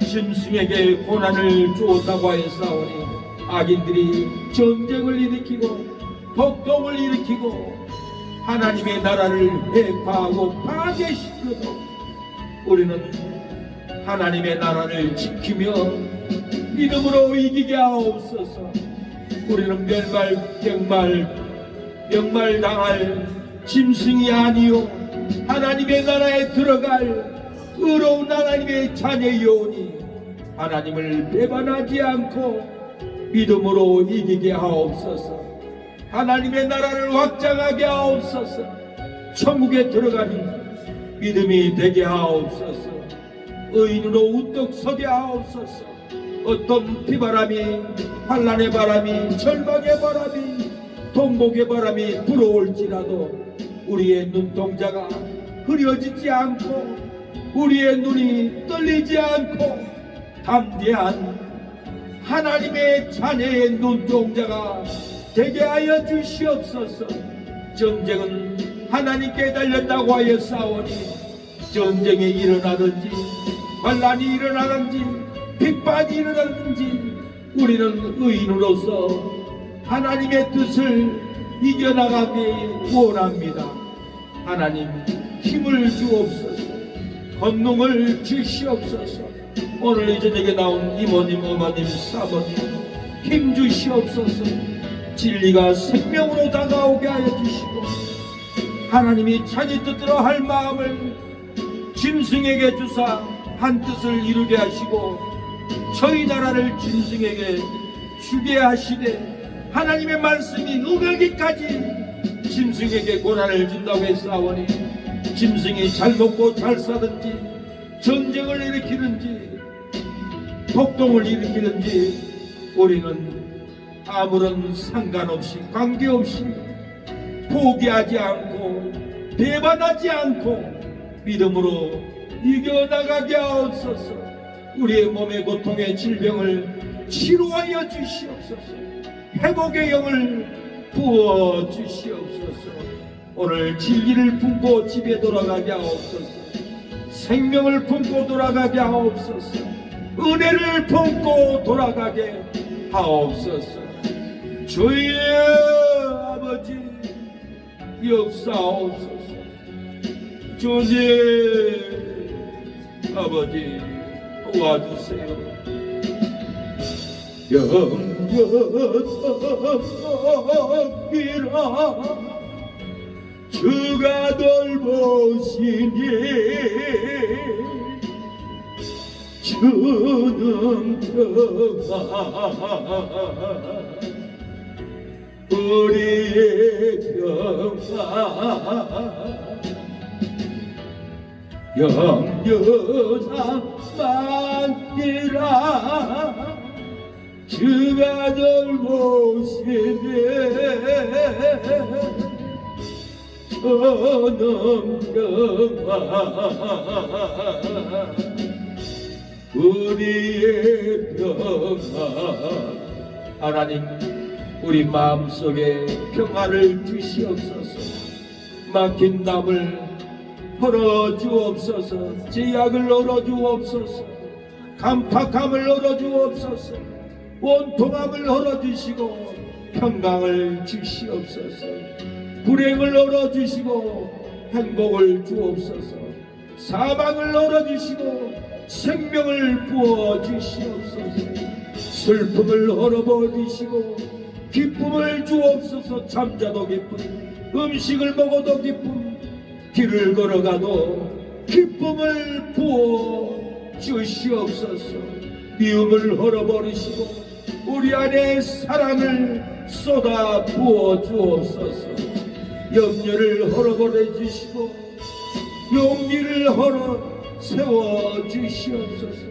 짐승에게 고난을 주었다고 하였사오니 악인들이 전쟁을 일으키고 폭동을 일으키고 하나님의 나라를 해파하고 파괴시켜도 우리는 하나님의 나라를 지키며 믿음으로 이기게 하옵소서. 우리는 멸말, 병말, 명말당할 짐승이 아니요 하나님의 나라에 들어갈 의로운 하나님의 자녀이오니 하나님을 배반하지 않고 믿음으로 이기게 하옵소서. 하나님의 나라를 확장하게 하옵소서. 천국에 들어가는 믿음이 되게 하옵소서. 의인으로 우뚝 서게 하옵소서. 어떤 비바람이, 환난의 바람이, 절망의 바람이, 통곡의 바람이 불어올지라도 우리의 눈동자가 흐려지지 않고 우리의 눈이 떨리지 않고 담대한 하나님의 자녀의 눈동자가 되게 하여 주시옵소서. 전쟁은 하나님께 달렸다고 하여 싸우니 전쟁이 일어나든지 환난이 일어나든지 핍박이 일어나든지 우리는 의인으로서 하나님의 뜻을 이겨나가기 원합니다. 하나님 힘을 주옵소서. 권능을 주시옵소서. 오늘 이 저녁에 나온 이모님, 어머님, 사모님 힘 주시옵소서. 진리가 생명으로 다가오게 하여 주시고 하나님이 자기 뜻대로 할 마음을 짐승에게 주사 한 뜻을 이루게 하시고 저희 나라를 짐승에게 주게 하시되 하나님의 말씀이 응하기까지 짐승에게 고난을 준다고 했사오니 짐승이 잘 먹고 잘 사든지 전쟁을 일으키든지 폭동을 일으키든지 우리는 아무런 상관없이 관계없이 포기하지 않고 배반하지 않고 믿음으로 이겨나가게 하옵소서. 우리의 몸의 고통의 질병을 치료하여 주시옵소서. 회복의 영을 부어 주시옵소서. 오늘 진리를 품고 집에 돌아가게 하옵소서. 생명을 품고 돌아가게 하옵소서. 은혜를 품고 돌아가게 하옵소서. 주의 아버지 역사하옵소서. 주의 아버지 도와주세요. 영원하기라 주가 돌보시니 주는 평화 우리의 평화 영원하기라 주가 돌보시네 저는 평화 우리의 평화. 하나님 우리 마음속에 평화를 주시옵소서. 막힌 담을 헐어주옵소서. 제약을 헐어주옵소서. 간팍함을 헐어주옵소서. 원통함을 헐어주시고 평강을 주시옵소서. 불행을 헐어주시고 행복을 주옵소서. 사망을 헐어주시고 생명을 부어주시옵소서. 슬픔을 헐어버리시고 기쁨을 주옵소서. 잠자도 기쁨, 음식을 먹어도 기쁨, 길을 걸어가도 기쁨을 부어 주시옵소서. 미움을 헐어버리시고 우리 안에 사랑을 쏟아 부어 주옵소서. 염려를 헐어버려 주시고 용기를 헐어 세워 주시옵소서.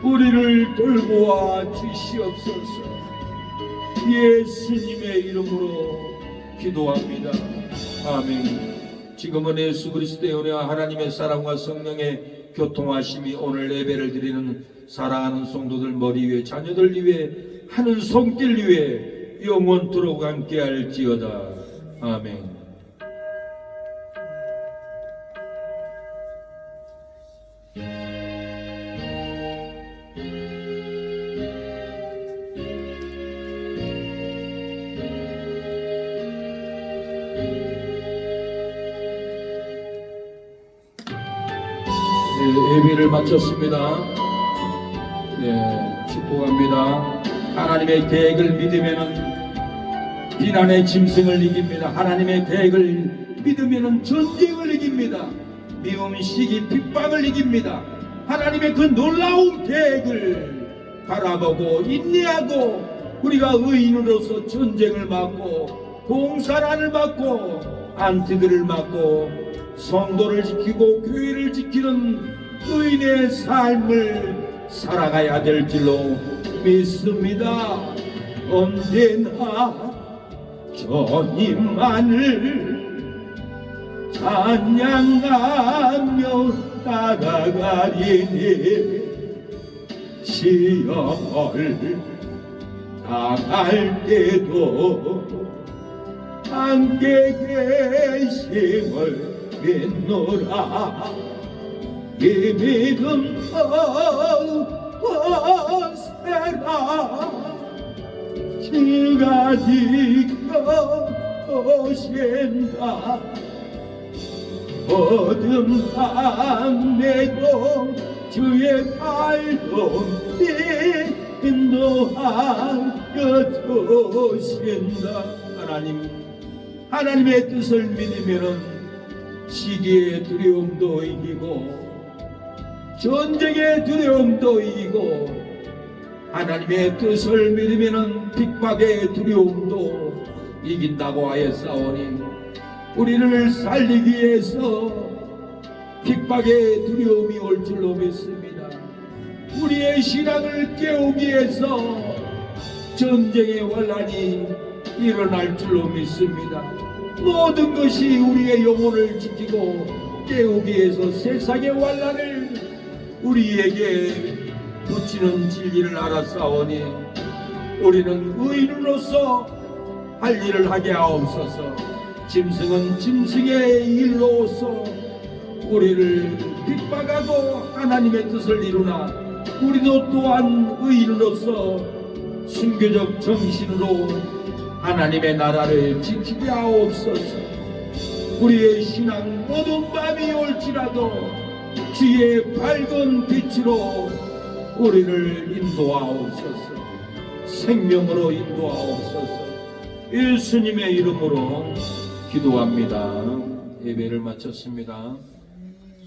우리를 돌보아 주시옵소서. 예수님의 이름으로 기도합니다. 아멘. 지금은 예수 그리스도의 은혜와 하나님의 사랑과 성령의 교통하심이 오늘 예배를 드리는 사랑하는 성도들 머리 위에 자녀들 위에 하는 손길 위에 영원토록 함께할지어다. 아멘. 예배를 마쳤습니다. 축복합니다. 하나님의 계획을 믿으면은 비난의 짐승을 이깁니다. 하나님의 계획을 믿으면 전쟁을 이깁니다. 미움, 시기, 핍박을 이깁니다. 하나님의 그 놀라운 계획을 바라보고 인내하고 우리가 의인으로서 전쟁을 막고 공사란을 막고 안티들을 막고 성도를 지키고 교회를 지키는 의인의 삶을 살아가야 될 줄로 믿습니다. 언제나 주님만을 찬양하며 따라가리니 시험을 당할 때도 함께 계심을 믿노라. 이 믿음 거세라. 주가 지켜오신다. 어둠 밤에도 주의 밝음이 인도하여 주신다. 하나님의 뜻을 믿으면 시기의 두려움도 이기고 전쟁의 두려움도 이기고 하나님의 뜻을 믿으면 핍박의 두려움도 이긴다고 하였사오니 우리를 살리기 위해서 핍박의 두려움이 올 줄로 믿습니다. 우리의 신앙을 깨우기 위해서 전쟁의 환란이 일어날 줄로 믿습니다. 모든 것이 우리의 영혼을 지키고 깨우기 위해서 세상의 환란을 우리에게 붙이는 진리를 알았사오니 우리는 의인으로서 할 일을 하게 하옵소서. 짐승은 짐승의 일로서 우리를 핍박하고 하나님의 뜻을 이루나 우리도 또한 의인으로서 순교적 정신으로 하나님의 나라를 지키게 하옵소서. 우리의 신앙 어두운 밤이 올지라도 주의 밝은 빛으로 우리를 인도하옵소서. 생명으로 인도하옵소서. 예수님의 이름으로 기도합니다. 예배를 마쳤습니다.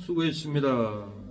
수고했습니다.